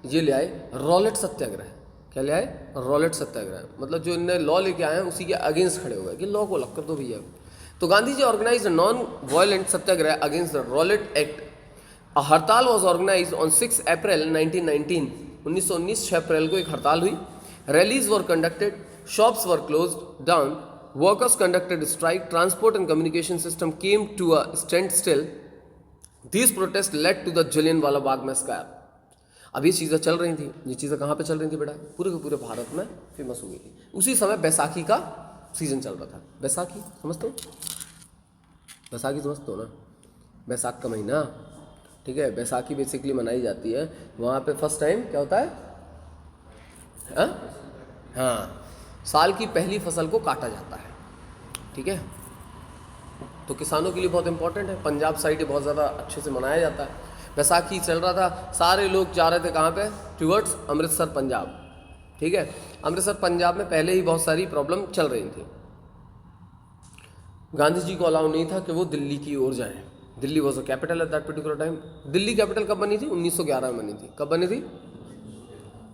ये ले आए रॉलेट सत्याग्रह। क्या ले आए? रॉलेट सत्याग्रह। मतलब जो इनने लॉ लेके आए हैं उसी के अगेंस्ट खड़े हो गए कि लॉ को अलग कर दो भैया। तो Gandhi ji organise non violent satyagraha against the Rowlatt act. A hartal was organise on 6 April 1919। 1919 6 अप्रैल को एक हड़ताल हुई। Rallies were conducted, shops were close down, workers conducted strike, transport and communication system came to a stand still. These protest led to the Jallianwala Bagh massacre. अब ये चीज़ें चल रही थी। ये चीज़ें कहाँ पे चल रही थी बेटा? पूरे के पूरे भारत में फेमस हो गई थी। उसी समय बैसाखी का सीजन चल रहा था। बैसाखी समझते हो? बैसाखी समझते हो ना? बैसाख का महीना, ठीक है। बैसाखी बेसिकली मनाई जाती है वहाँ पे फर्स्ट टाइम क्या होता है? हाँ, साल की पहली फसल को काटा जाता है। ठीक है। तो किसानों के लिए बहुत इंपॉर्टेंट है। पंजाब साइड बहुत ज़्यादा अच्छे से मनाया जाता है। बैसाखी चल रहा था, सारे लोग जा रहे थे कहाँ पे? टूवर्ड्स अमृतसर पंजाब। ठीक है। अमृतसर पंजाब में पहले ही बहुत सारी प्रॉब्लम चल रही थी। गांधी जी को अलाउ नहीं था कि वो दिल्ली की ओर जाएं। Delhi was a capital at that particular time. Delhi capital कब बनी थी? 1911 में बनी थी। कब बनी थी?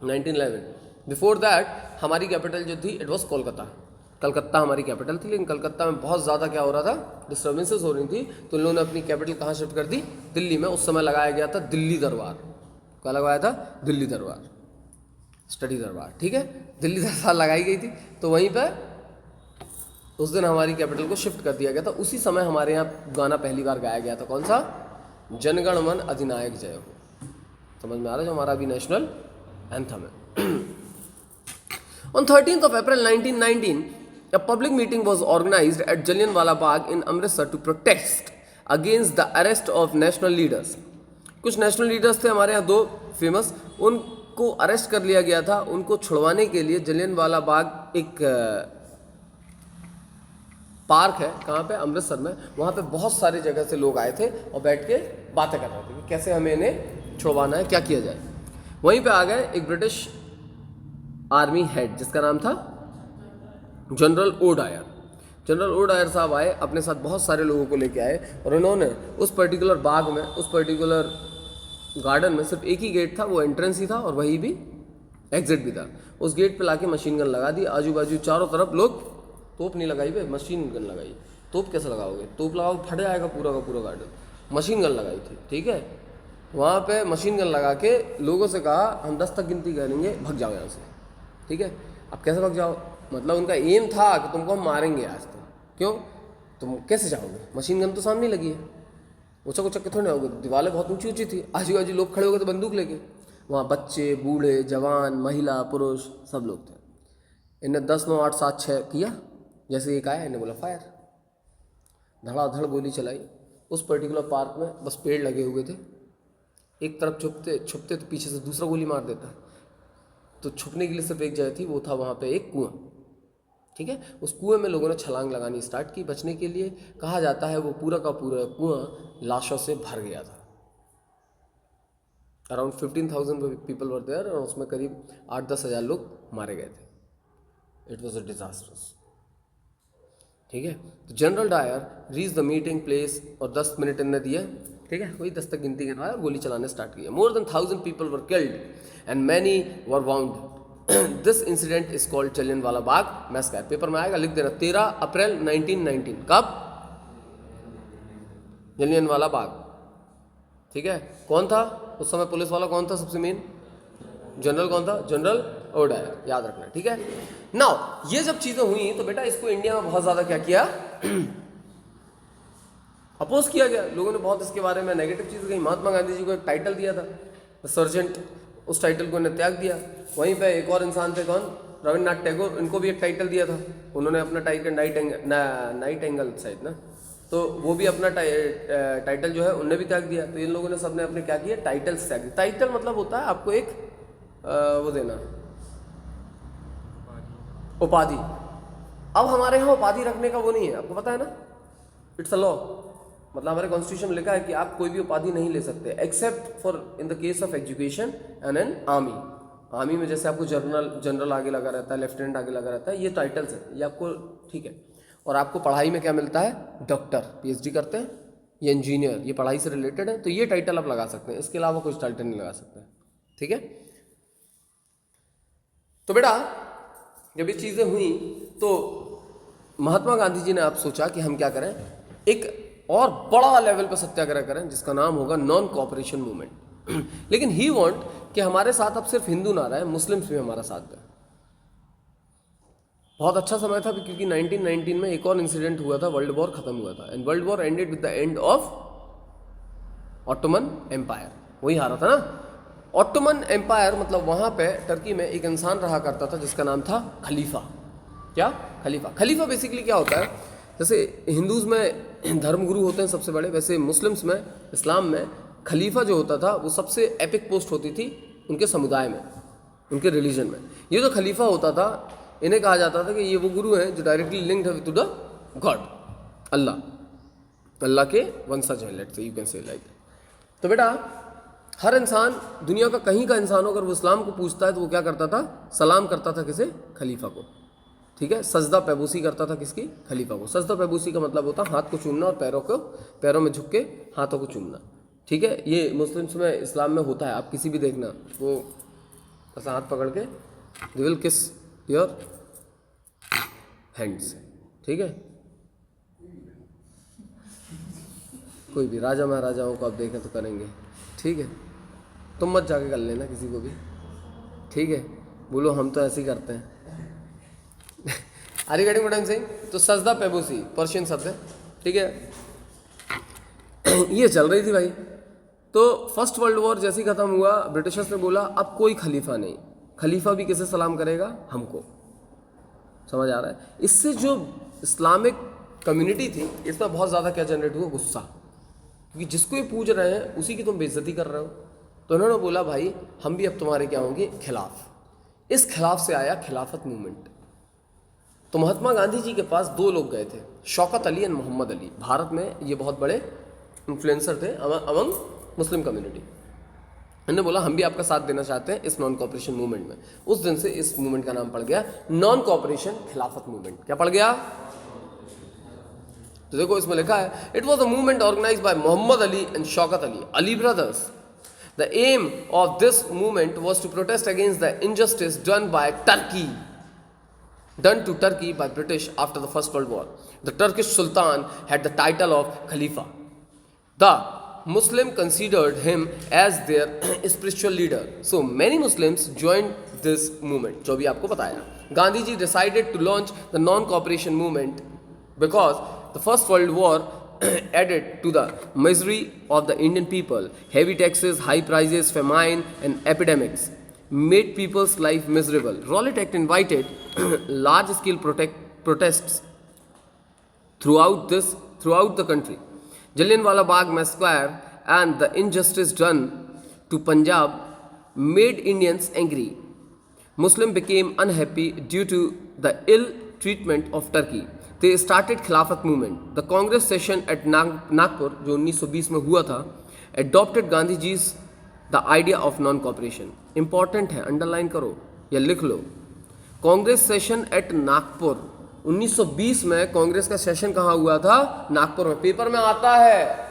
1911। बिफोर दैट हमारी कैपिटल जो थी इट वॉज कोलकाता। कलकत्ता हमारी कैपिटल थी, लेकिन कलकत्ता में बहुत ज़्यादा क्या हो रहा था? डिस्टर्बेंसेस हो रही थी। तो इन लोगों ने अपनी कैपिटल कहाँ शिफ्ट कर दी? दिल्ली में। उस समय लगाया गया था दिल्ली दरबार। क्या लगवाया था? दिल्ली दरबार, स्टडी दरबार। ठीक है। दिल्ली दरबार लगाई गई थी। तो वहीं पर उस दिन हमारी कैपिटल को शिफ्ट कर दिया गया था। उसी समय हमारे यहाँ गाना पहली बार गाया गया था। कौन सा? जनगण मन अधिनायक जय हो। समझ में आ रहा है? जो हमारा अभी नेशनल एंथम है। On 13th of April 1919, a public meeting was organized at Jallianwala Bagh in Amritsar to protest against the arrest of national leaders. कुछ नेशनल लीडर्स थे हमारे यहाँ 2 फेमस, उनको अरेस्ट कर लिया गया था। उनको छुड़वाने के लिए जलियनवाला बाग एक पार्क है, कहाँ पे? अमृतसर में। वहाँ पे बहुत सारी जगह से लोग आए थे और बैठ के बातें कर रहे थे कि कैसे हमें इन्हें छुड़वाना है, क्या किया जाए। वहीं पे आ गए एक ब्रिटिश आर्मी हेड जिसका नाम था जनरल ओडायर। जनरल ओडायर साहब आए, अपने साथ बहुत सारे लोगों को लेके आए और उन्होंने उस पर्टिकुलर बाग में, उस पर्टिकुलर गार्डन में सिर्फ एक ही गेट था, वो एंट्रेंस ही था और वही भी एग्जिट भी था। उस गेट पे लाके मशीन गन लगा दी। आजू बाजू चारों तरफ लोग, तोप नहीं लगाई भाई, मशीन गन लगाई। तोप कैसे लगाओगे? तोप लगाओ फट जाएगा पूरा का पूरा गार्डन। मशीन गन लगाई थी। ठीक है। वहाँ पे मशीन गन लगा के लोगों से कहा हम 10 तक गिनती करेंगे, भग जाओ यहाँ से। ठीक है। अब कैसे भग जाओ? मतलब उनका एम था कि तुमको हम मारेंगे आज। तुम क्यों? तुम कैसे जाओगे? मशीन गन तो सामने लगी है, ऊँचा ऊँचा के थोड़े होगे। दीवारें बहुत ऊँची ऊँची थी, आजू बाजू लोग खड़े हो गए थे बंदूक लेके। वहाँ बच्चे, बूढ़े, जवान, महिला, पुरुष सब लोग थे। इन्हें 10 9 8 7 6 किया। जैसे एक आया इन्हें बोला फायर, धड़ाधड़ गोली चलाई। उस पर्टिकुलर पार्क में बस पेड़ लगे हुए थे। एक तरफ छुपते तो पीछे से दूसरा गोली मार देता। तो छुपने के लिए सिर्फ एक जगह थी, वो था वहाँ पे एक कुआं। ठीक है। उस कुएं में लोगों ने छलांग लगानी स्टार्ट की बचने के लिए। कहा जाता है वो पूरा का पूरा कुआं लाशों से भर गया था। अराउंड 15,000 पीपल वर देयर और उसमें करीब 8-10 हज़ार लोग मारे गए थे। It was a disasters. ठीक है। तो general Dyer reach the meeting place और 10 मिनट इनने दिए। ठीक है, वही 10 तक गिनती करवाया, गोली चलाने स्टार्ट किया। More than 1000 people were killed and many were wound. This incident is called Jallianwala Bagh massacre. Paper में आएगा, लिख देना 13 अप्रैल 1919। कब? जलियांवाला बाग। ठीक है। कौन था उस समय पुलिस वाला? कौन था सबसे मेन? जनरल कौन था? जनरल ओडायर, याद रखना। ठीक है। नाउ ये जब चीजें हुई तो बेटा इसको इंडिया में बहुत ज्यादा क्या किया? अपोज किया गया। लोगों ने बहुत इसके बारे में नेगेटिव चीज़ कही। महात्मा गांधी जी को एक टाइटल दिया था सर्जेंट, उस टाइटल को इन्हें त्याग दिया। वहीं पे एक और इंसान थे, कौन? रविन्द्रनाथ टैगोर, इनको भी एक टाइटल दिया था। उन्होंने अपना नाइट एंगल शायद ना, तो वो भी अपना टाइटल जो है उन्हें भी त्याग दिया। तो इन लोगों ने सबने अपने क्या किया? टाइटल्स त्याग दिए। टाइटल मतलब होता है आपको एक वो देना, उपाधि। अब हमारे यहाँ उपाधि रखने का वो नहीं है, आपको पता है ना, इट्स अ लॉ। मतलब हमारे कॉन्स्टिट्यूशन में लिखा है कि आप कोई भी उपाधि नहीं ले सकते except for in the case of education and an army. Army में जैसे आपको जनरल आगे लगा रहता है, लेफ्टिनेंट आगे लगा रहता है, ये टाइटल्स है, ये आपको ठीक है। और आपको पढ़ाई में क्या मिलता है? डॉक्टर, पीएचडी करते हैं, ये इंजीनियर, ये पढ़ाई से रिलेटेड है, तो ये टाइटल आप लगा सकते हैं। इसके अलावा कुछ टाइटल नहीं लगा सकते। ठीक है। तो बेटा जब ये चीज़ें हुई तो महात्मा गांधी जी ने आप सोचा कि हम क्या करें, एक और बड़ा लेवल पर सत्याग्रह करें जिसका नाम होगा नॉन कॉपरेशन मूवमेंट। लेकिन ही वांट कि हमारे साथ अब सिर्फ हिंदू ना रहे, मुस्लिम्स भी हमारा साथ दें। बहुत अच्छा समय था क्योंकि 1919 में एक और इंसिडेंट हुआ था, वर्ल्ड वॉर खत्म हुआ था, and world war ended with the end of Ottoman empire. वही हारा था ना। ऑटोमन एम्पायर मतलब वहाँ पे टर्की में एक इंसान रहा करता था जिसका नाम था खलीफा। क्या? खलीफा। खलीफा बेसिकली क्या होता है? जैसे हिंदूज में धर्मगुरु होते हैं सबसे बड़े, वैसे मुस्लिम्स में, इस्लाम में खलीफा जो होता था वो सबसे एपिक पोस्ट होती थी उनके समुदाय में, उनके रिलीजन में। ये जो खलीफा होता था, इन्हें कहा जाता था कि ये वो गुरु हैं जो डायरेक्टली लिंक्ड है टू द गॉड, अल्लाह के वंशज हैं, let's say you can say like. तो बेटा हर इंसान, दुनिया का कहीं का इंसान हो, अगर वो इस्लाम को पूछता है तो वो क्या करता था? सलाम करता था किसे? खलीफा को। ठीक है। सजदा पैबूसी करता था किसकी? खलीफा को। सजदा पैबूसी का मतलब होता है हाथ को चूमना और पैरों में झुक के हाथों को चूमना। ठीक है। ये मुस्लिम्स में, इस्लाम में होता है। आप किसी भी देखना, वो ऐसा हाथ पकड़ के दे विल किस योर हैंड्स। ठीक है। कोई भी राजा महाराजाओं को आप देखें तो करेंगे। ठीक है। तुम मत जाके कर लेना किसी को भी। ठीक है। बोलो हम तो ऐसे ही करते हैं। Are you getting what I am saying? तो सजदा पैबूसी पर्शियन शब्द है। ठीक है। ये चल रही थी भाई। तो फर्स्ट वर्ल्ड वॉर जैसे ही खत्म हुआ, ब्रिटिशर्स ने बोला अब कोई खलीफा नहीं, खलीफा भी किसे सलाम करेगा? हमको। समझ आ रहा है? इससे जो इस्लामिक कम्युनिटी थी इसमें बहुत ज़्यादा क्या जनरेट हुआ? गुस्सा, क्योंकि जिसको ये पूज रहे हैं उसी की तुम बेइज्जती कर रहे हो। तो उन्होंने बोला भाई हम भी अब तुम्हारे क्या होंगे? खिलाफ। इस खिलाफ से आया खिलाफत मूवमेंट। तो महात्मा गांधी जी के पास दो लोग गए थे, शौकत अली एंड मोहम्मद अली। भारत में ये बहुत बड़े इन्फ्लुएंसर थे अमंग मुस्लिम कम्युनिटी। इन्होंने बोला हम भी आपका साथ देना चाहते हैं इस नॉन कॉपरेशन मूवमेंट में। उस दिन से इस मूवमेंट का नाम पड़ गया नॉन कॉपरेशन खिलाफत मूवमेंट। क्या पड़ गया? तो देखो इसमें लिखा है it was a movement organized by Mohammad Ali and Shaukat Ali, Ali brothers. The aim of this movement was to protest against the injustice done to Turkey by British after the First World War. The Turkish Sultan had the title of Khalifa. The Muslim considered him as their spiritual leader. So many Muslims joined this movement. जो भी आपको बताया, Gandhi ji decided to launch the non-cooperation movement because the First World War added to the misery of the Indian people. Heavy taxes, high prices, famine, and epidemics made people's life miserable. Rowlatt Act invited large-scale protests throughout the country. Jallianwala Bagh massacre and the injustice done to Punjab made Indians angry. Muslims became unhappy due to the ill treatment of Turkey. They started खिलाफत movement. The Congress session at Nagpur जो 1920 में हुआ था adopted Gandhi ji the idea of non-cooperation. Important है, underline करो या लिख लो. Congress session at Nagpur 1920 में कांग्रेस का सेशन कहाँ हुआ था? नागपुर में. पेपर में आता है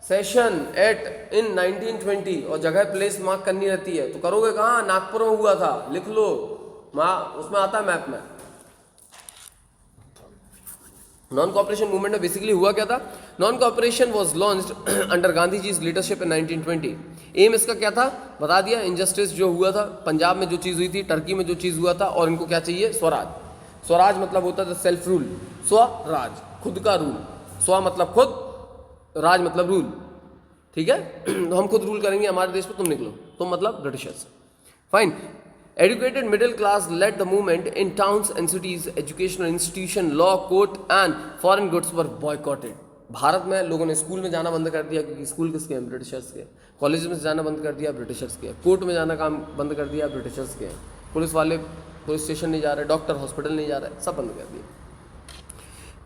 सेशन एट इन 1920 और जगह प्लेस मार्क करनी रहती है, तो करोगे कहाँ? नागपुर में हुआ था, लिख लो, उसमें आता है मैप में. नॉन कॉपरेशन मूवमेंट में बेसिकली हुआ क्या था? Non cooperation was launched under Gandhi ji leadership in 1920. Aim इसका क्या था? बता दिया. इनजस्टिस जो हुआ था पंजाब में, जो चीज़ हुई थी, टर्की में जो चीज़ हुआ था, और इनको क्या चाहिए? स्वराज. स्वराज मतलब होता था सेल्फ रूल. स्वराज खुद का रूल. स्व मतलब खुद, राज मतलब रूल. ठीक है. तो हम खुद रूल करेंगे हमारे देश में, तुम निकलो. तुम मतलब Britishers. Fine. Educated middle class led the movement in towns and cities. Educational institution, law, court and foreign goods were boycotted. Bharat में लोगों ने स्कूल में जाना बंद कर दिया, क्योंकि स्कूल किसके हैं? ब्रिटिशर्स के. कॉलेज में जाना बंद कर दिया, ब्रिटिशर्स के. कोर्ट में जाना काम बंद कर दिया, ब्रिटिशर्स के. पुलिस वाले पुलिस स्टेशन नहीं जा रहे, डॉक्टर हॉस्पिटल नहीं जा रहे, सब बंद कर दिया.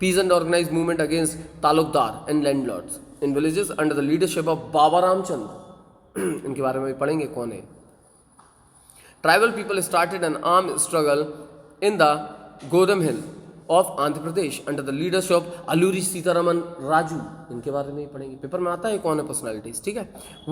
Peasant organized movement against Talukdar and landlords in villages under the leadership of बाबा रामचंद्र. इनके बारे में भी पढ़ेंगे कौन है. Tribal people started an armed struggle in the Godam Hill of Andhra Pradesh under the leadership of Alluri Sitaraman Raju. इनके बारे में ही पढ़ेंगे, पेपर में आता है कौन है पर्सनैलिटीज. ठीक है.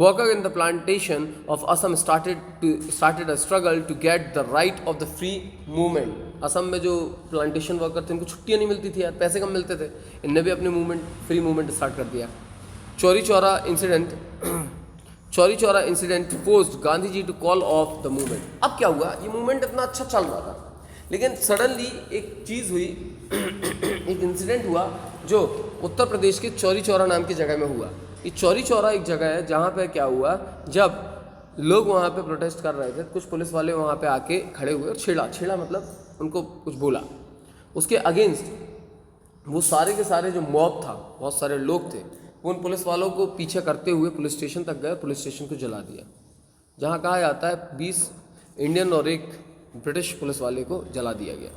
Worker in the plantation of Assam started a struggle to get the right of the free movement. Assam में जो प्लांटेशन वर्कर थे, इनको छुट्टियाँ नहीं मिलती थी यार, पैसे कम मिलते थे. इनने भी अपने मूवमेंट, फ्री मूवमेंट स्टार्ट कर दिया. Chauri Chaura incident forced Gandhi ji to call off the movement. अब क्या हुआ? ये मूवमेंट इतना अच्छा चल रहा था, लेकिन सडनली एक चीज़ हुई, एक इंसिडेंट हुआ जो उत्तर प्रदेश के चौरी चौरा नाम की जगह में हुआ. ये चौरी चौरा एक जगह है जहाँ पे क्या हुआ, जब लोग वहाँ पे प्रोटेस्ट कर रहे थे, कुछ पुलिस वाले वहाँ पे आके खड़े हुए और छेड़ा मतलब उनको कुछ बोला. उसके अगेंस्ट वो सारे के सारे जो मॉब था, बहुत सारे लोग थे, वो उन पुलिस वालों को पीछे करते हुए पुलिस स्टेशन तक गए, पुलिस स्टेशन को जला दिया. जहाँ कहा जाता है 20 इंडियन और एक ब्रिटिश पुलिस वाले को जला दिया गया.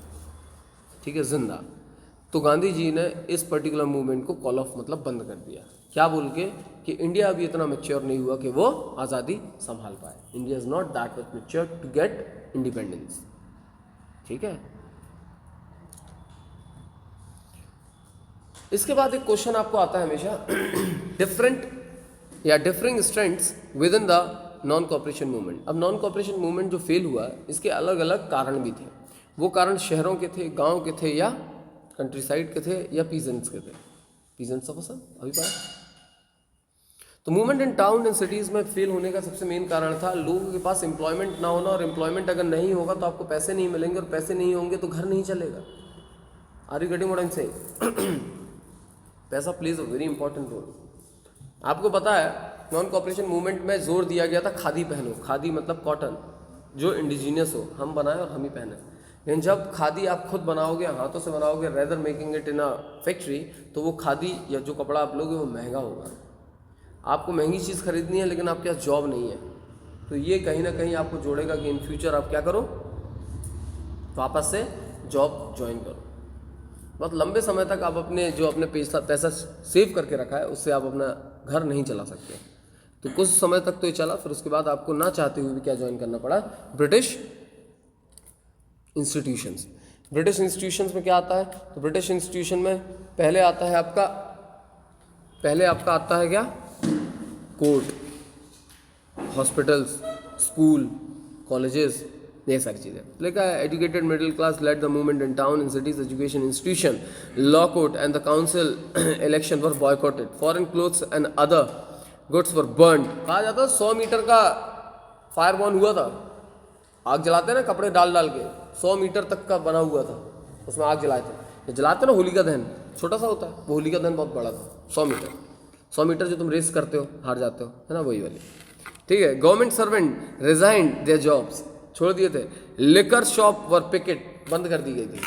ठीक है, जिंदा. तो गांधी जी ने इस पर्टिकुलर मूवमेंट को कॉल ऑफ मतलब बंद कर दिया. क्या बोल के? कि इंडिया अभी इतना मैच्योर नहीं हुआ कि वो आज़ादी संभाल पाए. India is not that much mature to get independence. ठीक है. इसके बाद एक क्वेश्चन आपको आता है हमेशा, डिफरेंट या differing strengths with in the non cooperation movement. अब नॉन कॉपरेशन मूवमेंट जो फेल हुआ, इसके अलग अलग कारण भी थे. वो कारण शहरों के थे, गांव के थे, या कंट्री साइड के थे, या पीजेंट्स के थे. पीजेंट्स ऑफ असम अभी पाया. तो movement in town and cities में फेल होने का सबसे मेन कारण था लोगों के पास एम्प्लॉयमेंट ना होना, और एम्प्लॉयमेंट अगर नहीं होगा तो आपको पैसे नहीं मिलेंगे, और पैसे नहीं होंगे तो घर नहीं चलेगा. Are you getting what I am saying? पैसा plays a very important role. आपको पता है नॉन कॉपरेशन मूवमेंट में जोर दिया गया था खादी पहनो. खादी मतलब कॉटन, जो इंडिजीनियस हो, हम बनाए और हम ही पहने. लेकिन जब खादी आप खुद बनाओगे, हाथों से बनाओगे, rather making it in a factory, तो वो खादी या जो कपड़ा आप लोगे वो महंगा होगा. आपको महंगी चीज़ खरीदनी है, लेकिन आपके पास जॉब नहीं है, तो ये कहीं ना कहीं आपको जोड़ेगा कि इन फ्यूचर आप क्या करो, वापस से जॉब ज्वाइन करो. बहुत लंबे समय तक आप अपने जो अपने पैसा सेव करके रखा है, उससे आप अपना घर नहीं चला सकते. तो कुछ समय तक तो ये चला, फिर उसके बाद आपको ना चाहते हुए भी क्या ज्वाइन करना पड़ा? British institutions. ब्रिटिश इंस्टीट्यूशंस में क्या आता है? तो ब्रिटिश इंस्टीट्यूशन में पहले आता है आपका आता है क्या? कोर्ट, हॉस्पिटल्स, स्कूल, कॉलेजेस, ये सारी चीज़ें. लिखा है educated middle class led the movement in town in cities. Education institution, law court and the council election were boycotted. Foreign clothes and other goods were burned. कहा जाता है 100 metre का fire born हुआ था. आग जलाते हैं ना कपड़े डाल के, 100 मीटर तक का बना हुआ था, उसमें आग जलाए थे. जलाते ना होलिका दहन, छोटा सा होता है, वो होलिका दहन बहुत बड़ा था. 100 मीटर जो तुम रेस करते हो, हार जाते हो, है ना, वही वाली. ठीक है. Government servant resigned their jobs, छोड़ दिए थे. लिकर शॉप वर पिकेट, बंद कर दी गई थी.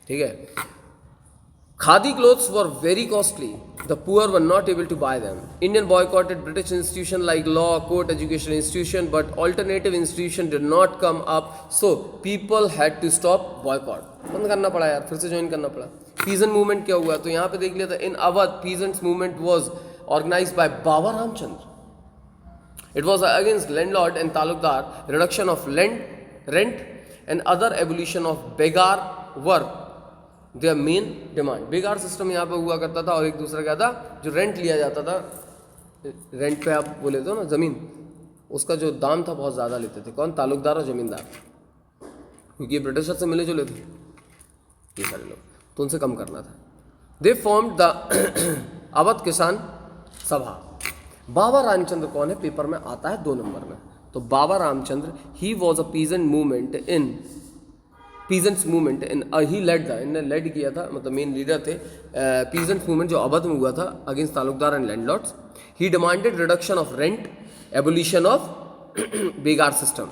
ठीक है. Khadi clothes were very costly. The poor were not able to buy them. Indian boycotted British institutions like law, court, education institution, but alternative institution did not come up. So people had to stop boycott. बंद करना पड़ा यार, फिर से join करना पड़ा. Peasant movement क्या हुआ? तो यहाँ पे देख लिया था. In Awadh, peasants movement was organized by Baba Ramchandra. It was against landlord and talukdar, reduction of rent, and other abolition of begar work. their main demand. बेकार सिस्टम यहाँ पे हुआ करता था और एक दूसरा क्या था, जो रेंट लिया जाता था, रेंट पे आप बोले तो ना ज़मीन, उसका जो दाम था बहुत ज़्यादा लेते थे. कौन? तालुकदार और ज़मींदार, क्योंकि ब्रिटिशर से मिले जुले थे ये सारे लोग, तो उनसे कम करना था. दे फॉर्म्ड द अवध किसान सभा. बाबा रामचंद्र कौन है? पेपर में आता है 2 नंबर में. तो Baba Ramchandra, he was a peasant movement in peasants movement in he led the, इनने लेड किया था, मतलब मेन लीडर थे पीजेंट्स मूवमेंट जो अवध में हुआ था against talukdar and landlords. He demanded reduction of rent, abolition of begar system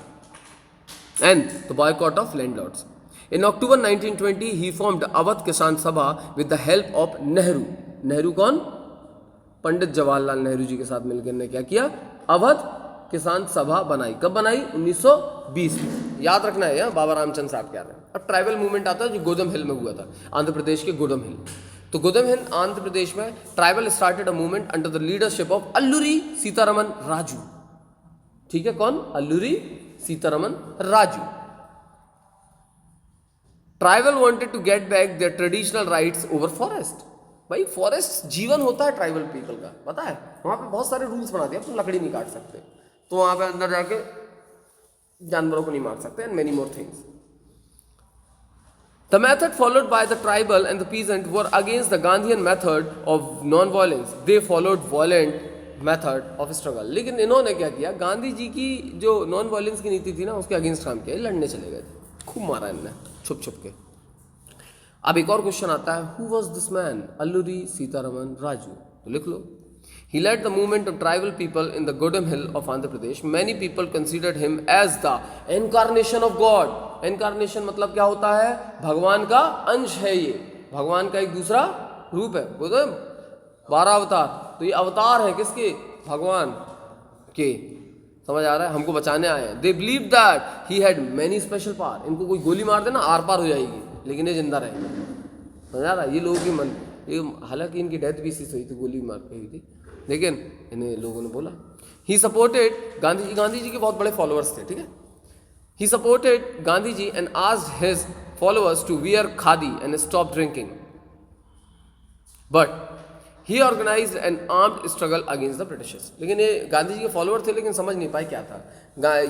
and the boycott of landlords. In October 1920, he formed Awadh Kisan Sabha with the help of Nehru. Nehru कौन? पंडित जवाहरलाल नेहरू जी के साथ मिलकर ने क्या किया? अवध किसान सभा बनाई. कब बनाई? 1920 में. याद रखना है, बाबा रामचंद्र साहब क्या रहे. अब ट्राइबल मूवमेंट आता है जो गोदम हिल में हुआ था, आंध्र प्रदेश के गोदम हिल. तो गोदम हिल आंध्र प्रदेश में tribal started a movement under the leadership of Alluri Sitaraman Raju. ठीक है, कौन? Alluri Sitaraman Raju. Tribal wanted to get back their traditional rights over forest. भाई फॉरेस्ट जीवन होता है ट्राइबल पीपल का, पता है. वहां पे बहुत सारे रूल्स बना दिए, तुम लकड़ी नहीं काट सकते, तो वहां पे अंदर जाके जानवरों को नहीं मार सकते, and many more things. The method followed by the tribal and the peasant were against the Gandhian method of non violence. They followed violent method of struggle. लेकिन इन्होंने क्या किया? गांधी जी की जो नॉन वायलेंस की नीति थी ना, उसके अगेंस्ट काम किया. लड़ने चले गए थे, खूब मारा इनने छुप छुप के. अब एक और क्वेश्चन आता है, who was this man? Alluri Sitaraman Raju. तो लिख लो. He led the movement of tribal people in the Godam Hill of Andhra Pradesh. Many people considered him as the incarnation of God. Incarnation मतलब क्या होता है? भगवान का अंश है ये, भगवान का एक दूसरा रूप है. बोलते 12 अवतार, तो ये अवतार है किसके? भगवान के. समझ आ रहा है? हमको बचाने आए हैं. They believed that he had many special power. इनको कोई गोली मार देना आर पार हो जाएगी, लेकिन ये जिंदा रहेंगे. समझ आ रहा है? ये लोगों की मन, ये हालांकि इनकी डेथ भी इसी से हुई थी, गोली मार के हुई थी, लेकिन इन्हें लोगों ने बोला. ही सपोर्टेड गांधी जी के बहुत बड़े फॉलोअर्स थे. ठीक है. He supported Gandhi ji and asked his followers to wear khadi and stop drinking, but he organized an armed struggle against the Britishers. लेकिन ये गांधी जी के फॉलोअर थे, लेकिन समझ नहीं पाए क्या था.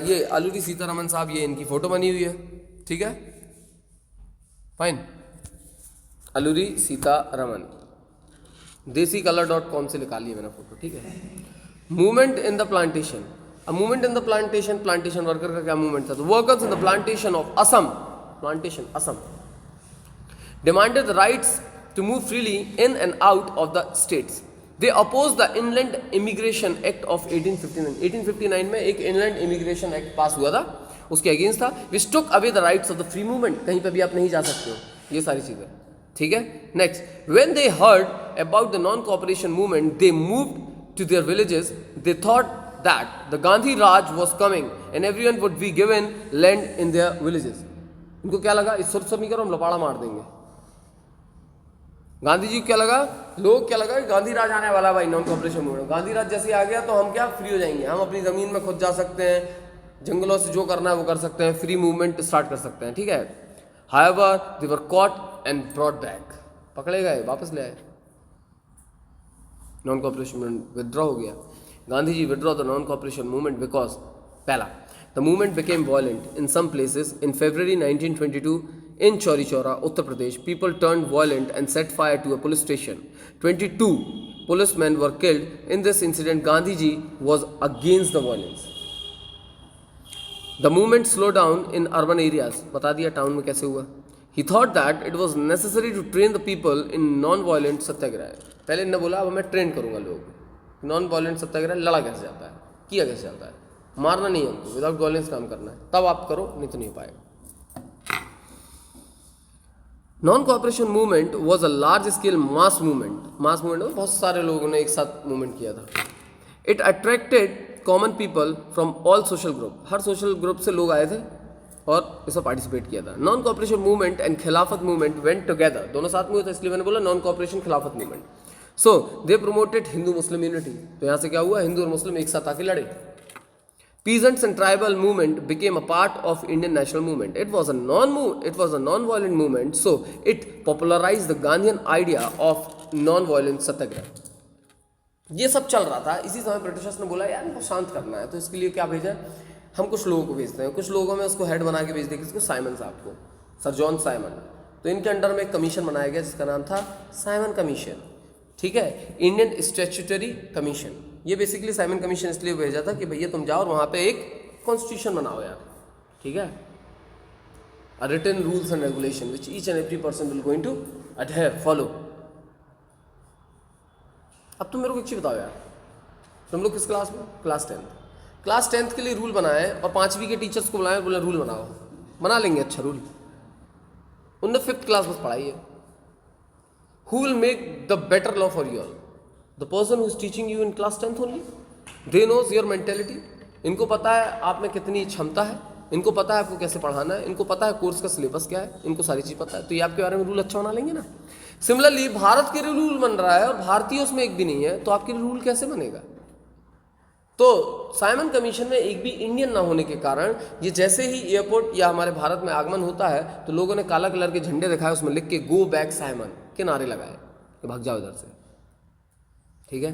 ये अल्लूरी सीतारमन साहब, ये इनकी फोटो बनी हुई है. ठीक है, फाइन. अल्लूरी सीतारमन, desicolor.com से निकाली है मैंने फोटो. ठीक है. Movement in the plantation. अब movement in the plantation, plantation worker का क्या मूवमेंट था? तो workers in the plantation of Assam, plantation Assam, demanded the rights to move freely in and out of the states. They oppose the inland immigration act of 1859. 1859 में एक inland immigration act पास हुआ था, उसके against था. Which took away the rights of the free movement. कहीं पर भी आप नहीं जा सकते हो, ये सारी चीजें. ठीक है. Next, when they heard about the non cooperation movement, they moved to their villages. They thought that the Gandhi raj was coming and everyone would be given land in their villages. इनको क्या लगा? इस सुर नहीं करो, हम लपाड़ा मार देंगे. गांधी जी को क्या लगा? लोग क्या लगा? गांधी राज आने वाला भाई, नॉन कोऑपरेशन मूवमेंट. गांधी राज जैसे आ गया तो हम क्या फ्री हो जाएंगे, हम अपनी जमीन में खुद जा सकते हैं, जंगलों से जो करना है वो कर सकते हैं, फ्री मूवमेंट स्टार्ट कर सकते हैं. ठीक है. However, they were caught and brought back. पकड़े गए, वापस ले आए. नॉन कोऑपरेशन मूवमेंट विड्रॉ हो गया. Gandhi ji withdraw the non cooperation movement because पहला, the movement became violent in some places. In February 1922 in Chauri Chaura, Uttar Pradesh, people turned violent and set fire to a police station. 22 policemen were killed. In this incident, Gandhi ji was against the violence. The movement slowed down in urban areas. बता दिया town में कैसे हुआ. He thought that it was necessary to train the people in non-violent सत्याग्रह. पहले इन्होंने बोला अब मैं ट्रेन करूंगा लोग, नॉन वायलेंट सत्याग्रह लड़ा कैसे जाता है, किया कैसे जाता है, मारना नहीं है हमको, विदाउट वायलेंस काम करना है, तब आप करो, नहीं तो नहीं हो पाएगा. Non cooperation movement was a large scale mass movement में बहुत सारे लोगों ने एक साथ मूवमेंट किया था. It attracted common people from all social group, her social group से लोग आए थे और इसमें पार्टिसिपेट किया था. नॉन कॉपरेशन मूवमेंट एंड खिलाफत मूवमेंट वेंट टुगेदर, दोनों साथ में हुए थे, इसलिए मैंने बोला नॉन कॉपरेशन खिलाफत मूवमेंट. सो दे प्रमोटेड हिंदू मुस्लिम यूनिटी, तो यहाँ से क्या हुआ, हिंदू और मुस्लिम एक साथ आके लड़े. Peasants and tribal movement became a part of Indian national movement. It was a non-violent movement, so it popularized the Gandhian idea of non-violent सत्याग्रह. ये सब चल रहा था. इसी समय ब्रिटिशर्स ने बोला यार इनको शांत करना है, तो इसके लिए क्या भेजा, हम कुछ लोगों को भेजते हैं. कुछ लोगों में उसको हेड बना के भेज दें, किसको, साइमन साहब को, सर जॉन साइमन. तो इनके अंडर में एक कमीशन बनाया गया जिसका नाम था साइमन कमीशन. ठीक है, इंडियन स्टैट्यूटरी कमीशन. ये बेसिकली साइमन कमीशन इसलिए भेजा था कि भैया तुम जाओ और वहाँ पे एक कॉन्स्टिट्यूशन बनाओ यार. ठीक है, a written rules and regulation which each and every person will going to adhere follow. अब तुम मेरे को एक चीज़ बताओ यार, तुम लोग किस क्लास में, क्लास 10th के लिए रूल बनाए और 5वीं के टीचर्स को बुलाए, बोले रूल बनाओ. बना लेंगे अच्छा रूल. उनने 5th क्लास बस पढ़ाई है. Who will make the better law for you all? The person who is teaching you in class 10th only. They knows your mentality. इनको पता है आप में कितनी क्षमता है, इनको पता है आपको कैसे पढ़ाना है, इनको पता है कोर्स का सिलेबस क्या है, इनको सारी चीज़ पता है. तो ये आपके बारे में रूल अच्छा बना लेंगे ना. सिमिलरली भारत के लिए रूल बन रहा है और भारतीय उसमें एक भी नहीं है, तो आपके लिए रूल कैसे बनेगा. तो साइमन कमीशन में एक भी इंडियन ना होने के कारण ये जैसे ही एयरपोर्ट या हमारे भारत में आगमन होता है तो लोगों ने काला कलर के झंडे दिखाए, उसमें लिख के गो बैक साइमन के नारे लगाए कि भाग जाओ इधर से. ठीक है,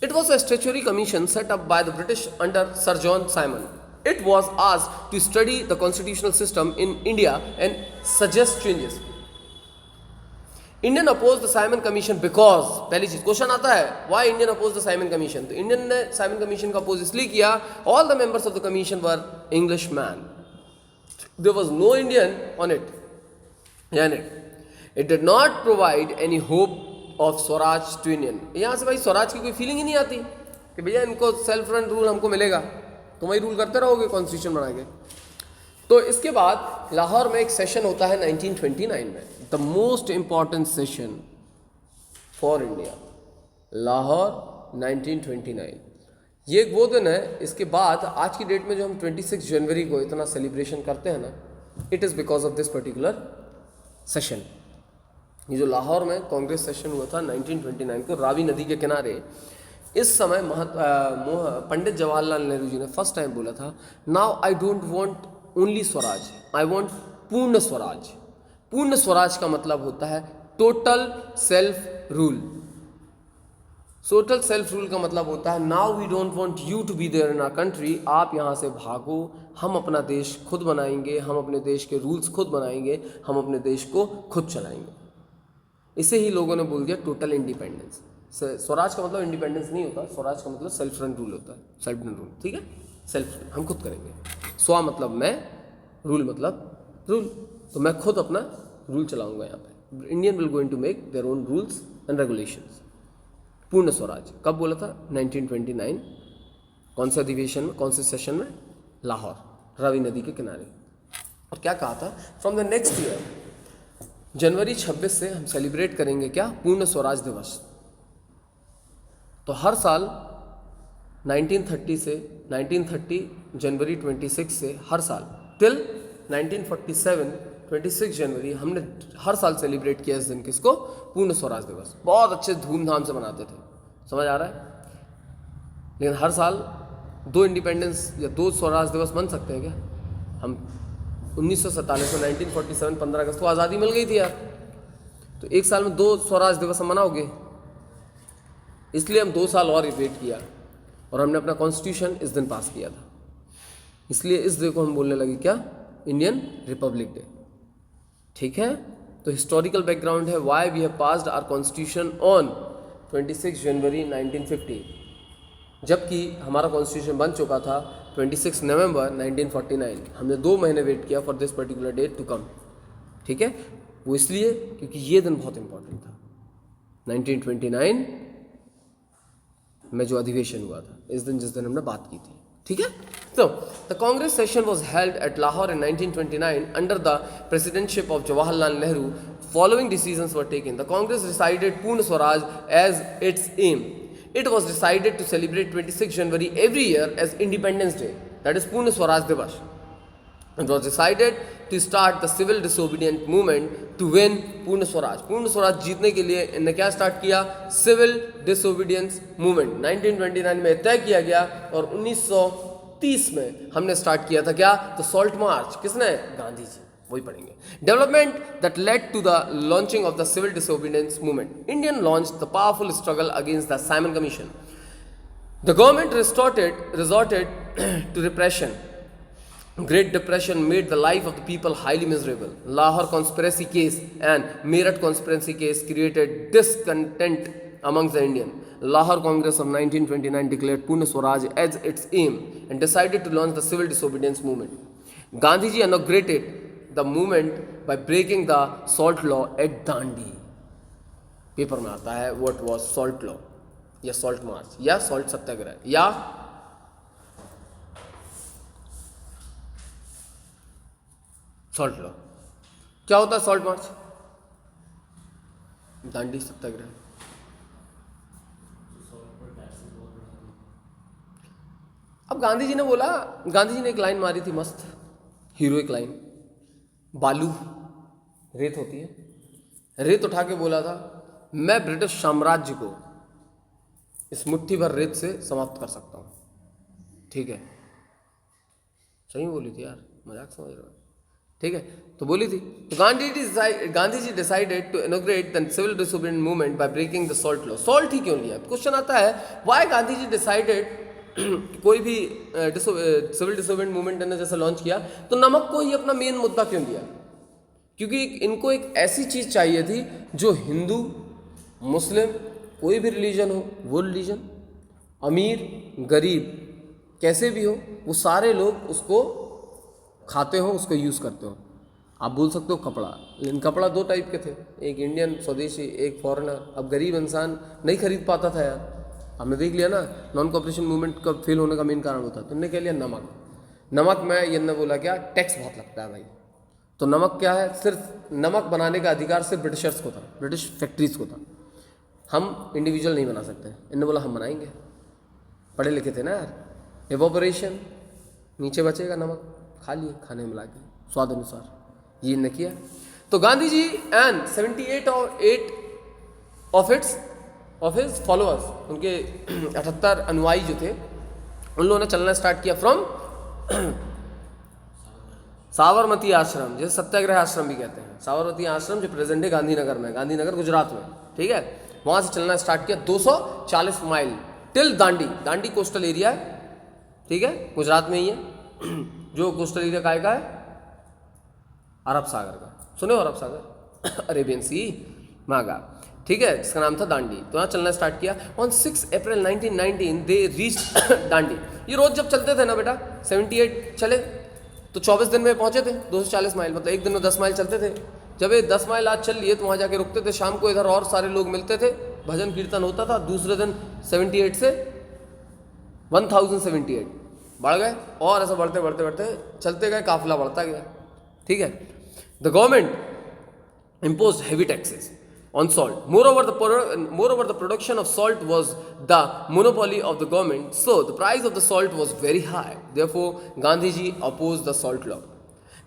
it was a statutory commission set up by the British under sir John Simon. It was asked to study the constitutional system in India and suggest changes. Indian oppose the Simon commission because, पहली चीज question आता है why Indian oppose the Simon commission. तो Indian ने Simon commission का oppose इसलिए किया, all the members of the commission were English man. There was no Indian on it. यानी it did not provide any hope of swaraj to Indian. यहाँ से भाई स्वराज की कोई फीलिंग ही नहीं आती कि भैया इनको सेल्फ रन रूल हमको मिलेगा, तो वही रूल करते रहोगे कॉन्स्टिट्यूशन बना के. तो इसके बाद लाहौर में एक सेशन होता है 1929 में, the most important session for India. Lahore 1929 ये एक वो दिन है. इसके बाद आज की डेट में जो हम 26 जनवरी को इतना सेलिब्रेशन करते हैं ना, it is because of this particular session. ये जो लाहौर में कांग्रेस सेशन हुआ था 1929 को रावी नदी के किनारे, इस समय पंडित जवाहरलाल नेहरू जी ने फर्स्ट टाइम बोला था, now I don't want only swaraj, I want Purna Swaraj. Purna Swaraj का मतलब होता है total self rule. Total self rule का मतलब होता है now we don't want you to be there in our country. आप यहाँ से भागो, हम अपना देश खुद बनाएंगे, हम अपने देश के रूल्स खुद बनाएंगे, हम अपने देश को खुद चलाएंगे. इसे ही लोगों ने बोल दिया टोटल इंडिपेंडेंस. स्वराज का मतलब इंडिपेंडेंस नहीं होता, स्वराज का मतलब सेल्फ रन रूल होता है. सेल्फ रन रूल, ठीक है, सेल्फ रूल हम खुद करेंगे. स्व मतलब मैं, रूल मतलब रूल, तो मैं खुद अपना रूल चलाऊंगा यहाँ पे. Indian will going to make their own rules and regulations. Purna Swaraj कब बोला था, 1929. कौन से अधिवेशन में, कौन से सेशन में, लाहौर, रावी नदी के किनारे. और क्या कहा था, फ्रॉम द नेक्स्ट ईयर जनवरी 26 से हम सेलिब्रेट करेंगे क्या, पूर्ण स्वराज दिवस. तो हर साल 1930 जनवरी 26 से हर साल टिल 1947 26 जनवरी हमने हर साल सेलिब्रेट किया इस दिन. किसको, पूर्ण स्वराज दिवस. बहुत अच्छे धूमधाम से मनाते थे, समझ आ रहा है. लेकिन हर साल 2 इंडिपेंडेंस या 2 स्वराज दिवस बन सकते हैं क्या. हम 1947 में 1947 15 अगस्त को आज़ादी मिल गई थी यार, तो एक साल में 2 स्वराज दिवस हम मनाओगे. इसलिए हम 2 साल और वेट किया और हमने अपना कॉन्स्टिट्यूशन इस दिन पास किया था. इसलिए इस डे को हम बोलने लगे क्या, इंडियन रिपब्लिक डे. ठीक है, तो हिस्टोरिकल बैकग्राउंड है why we have passed our constitution on 26 January 1950, जबकि हमारा कॉन्स्टिट्यूशन बन चुका था 26 नवंबर 1949. हमने 2 महीने वेट किया for this particular date to come. ठीक है, वो इसलिए क्योंकि ये दिन बहुत इंपॉर्टेंट था. 1929 में जो अधिवेशन हुआ था, इस दिन जिस दिन हमने बात की थी, ठीक है. So the Congress session was held at Lahore in 1929 under the presidency of Jawaharlal Nehru. Following decisions were taken. The Congress decided Purna Swaraj as its aim. It was decided to celebrate 26 January every year as Independence Day. That is Purna Swaraj Divas. It was decided to start the civil disobedient movement to win Purna Swaraj. Purna Swaraj जीतने के लिए इन्होंने क्या start किया? Civil disobedience movement 1929 में तय किया गया और 1930 में हमने स्टार्ट किया था क्या? तो सॉल्ट मार्च. किसने? गांधी जी. वही पढ़ेंगे. Development that led to the launching of the civil disobedience movement. Indian launched the powerful struggle against the Simon commission. The government resorted to repression. Great Depression made the life of the people highly miserable. Lahore conspiracy case and Meerut conspiracy case created discontent amongst the Indian. Lahore Congress of 1929 declared Purna Swaraj as its aim and decided to launch the civil disobedience movement. Gandhiji inaugurated the movement by breaking the salt law at Dandi. Paper में आता है what was salt law या salt march या salt सत्याग्रह या salt law. क्या होता है salt march? Dandi सत्याग्रह. अब गांधी जी ने बोला, गांधी जी ने एक लाइन मारी थी मस्त, हीरोइक लाइन. बालू रेत होती है, रेत उठा के बोला था मैं ब्रिटिश साम्राज्य को इस मुट्ठी भर रेत से समाप्त कर सकता हूं. ठीक है, सही बोली थी यार, मजाक समझ रहे हो? ठीक है, तो बोली थी. तो Gandhi ji decided to inaugurate the civil disobedient movement by breaking the salt law. Salt ही क्यों लिया? क्वेश्चन आता है व्हाई गांधी जी डिसाइडेड कोई भी सिविल डिसोबीडियंट मूवमेंट ने जैसे लॉन्च किया तो नमक को ही अपना मेन मुद्दा क्यों दिया? क्योंकि इनको एक ऐसी चीज चाहिए थी जो हिंदू मुस्लिम कोई भी रिलीजन हो, वो रिलीजन अमीर गरीब कैसे भी हो, वो सारे लोग उसको खाते हो, उसको यूज़ करते हो. आप बोल सकते हो कपड़ा, लेकिन कपड़ा दो टाइप के थे, एक इंडियन स्वदेशी, एक फॉरेनर. अब गरीब इंसान नहीं खरीद पाता था यार. हमने देख लिया ना नॉन कॉपरेशन मूवमेंट का फेल होने का मेन कारण होता है. तुमने कह लिया नमक. नमक में ये ने बोला क्या? टैक्स बहुत लगता है भाई. तो नमक क्या है? सिर्फ नमक बनाने का अधिकार सिर्फ ब्रिटिशर्स को था, ब्रिटिश फैक्ट्रीज को था. हम इंडिविजुअल नहीं बना सकते. इनने बोला हम बनाएंगे. पढ़े लिखे थे ना यार. एवोपरेशन, नीचे बचेगा नमक, खा लिए खाने में लाके स्वाद अनुसार. ये इन्हें किया. तो Gandhi ji and 78 of his followers, उनके 78 अनुयायी जो थे, उन लोगों ने चलना स्टार्ट किया फ्रॉम साबरमती आश्रम, जैसे सत्याग्रह आश्रम भी कहते हैं. साबरमती आश्रम जो प्रेजेंट है गांधीनगर में, गांधीनगर गुजरात में. ठीक है, वहां से चलना स्टार्ट किया 240 mile till Dandi. Dandi coastal area है. ठीक है, गुजरात में ही है. जो कोस्टल एरिया का है अरब सागर का. सुने हो अरब सागर? अरेबियन सी मागा. ठीक है, जिसका नाम था दांडी. तो यहाँ चलना स्टार्ट किया. On 6 April 1919 they reached Dandi. ये रोज जब चलते थे ना बेटा, 78 चले तो 24 दिन में पहुंचे थे. 240 माइल मतलब एक दिन में 10 माइल चलते थे. जब ये 10 माइल आज चल लिए तो वहाँ जाके रुकते थे. शाम को इधर और सारे लोग मिलते थे, भजन कीर्तन होता था. दूसरे दिन 78 से 1078 बढ़ गए और ऐसा बढ़ते बढ़ते बढ़ते चलते गए, काफिला बढ़ता गया. ठीक है. The government imposed heavy taxes on salt. Moreover, the production of salt was the monopoly of the government, so the price of the salt was very high. Therefore, Gandhiji opposed the salt law.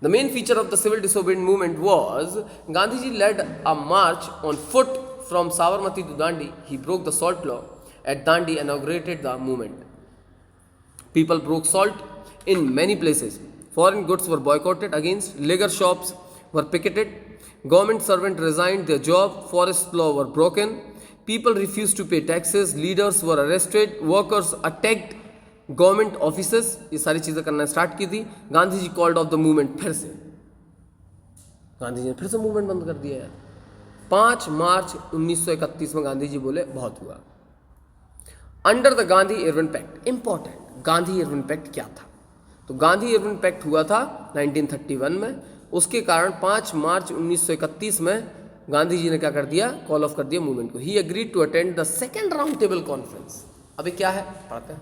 The main feature of the civil disobedience movement was Gandhiji led a march on foot from Sabarmati to Dandi. He broke the salt law at Dandi and inaugurated the movement. People broke salt in many places. Foreign goods were boycotted against. Liquor shops were picketed. Government servants resigned their job. Forest law were broken. People refused to pay taxes. Leaders were arrested. Workers attacked government offices. ये सारी चीज़ें करना start की थी. Gandhi ji called off the movement. फिर से गांधी जी ने फिर से मूवमेंट बंद कर दिया यार. 5 मार्च 1931 में गांधी जी बोले बहुत हुआ. Under the Gandhi Irwin pact. Important, Gandhi Irwin pact क्या था? तो गांधी इरविन पैक्ट हुआ था 1931 में. उसके कारण 5 मार्च 1931 में गांधी जी ने क्या कर दिया? कॉल ऑफ कर दिया मूवमेंट को. He agreed to attend the second round table conference. अभी क्या है पढ़ते हैं.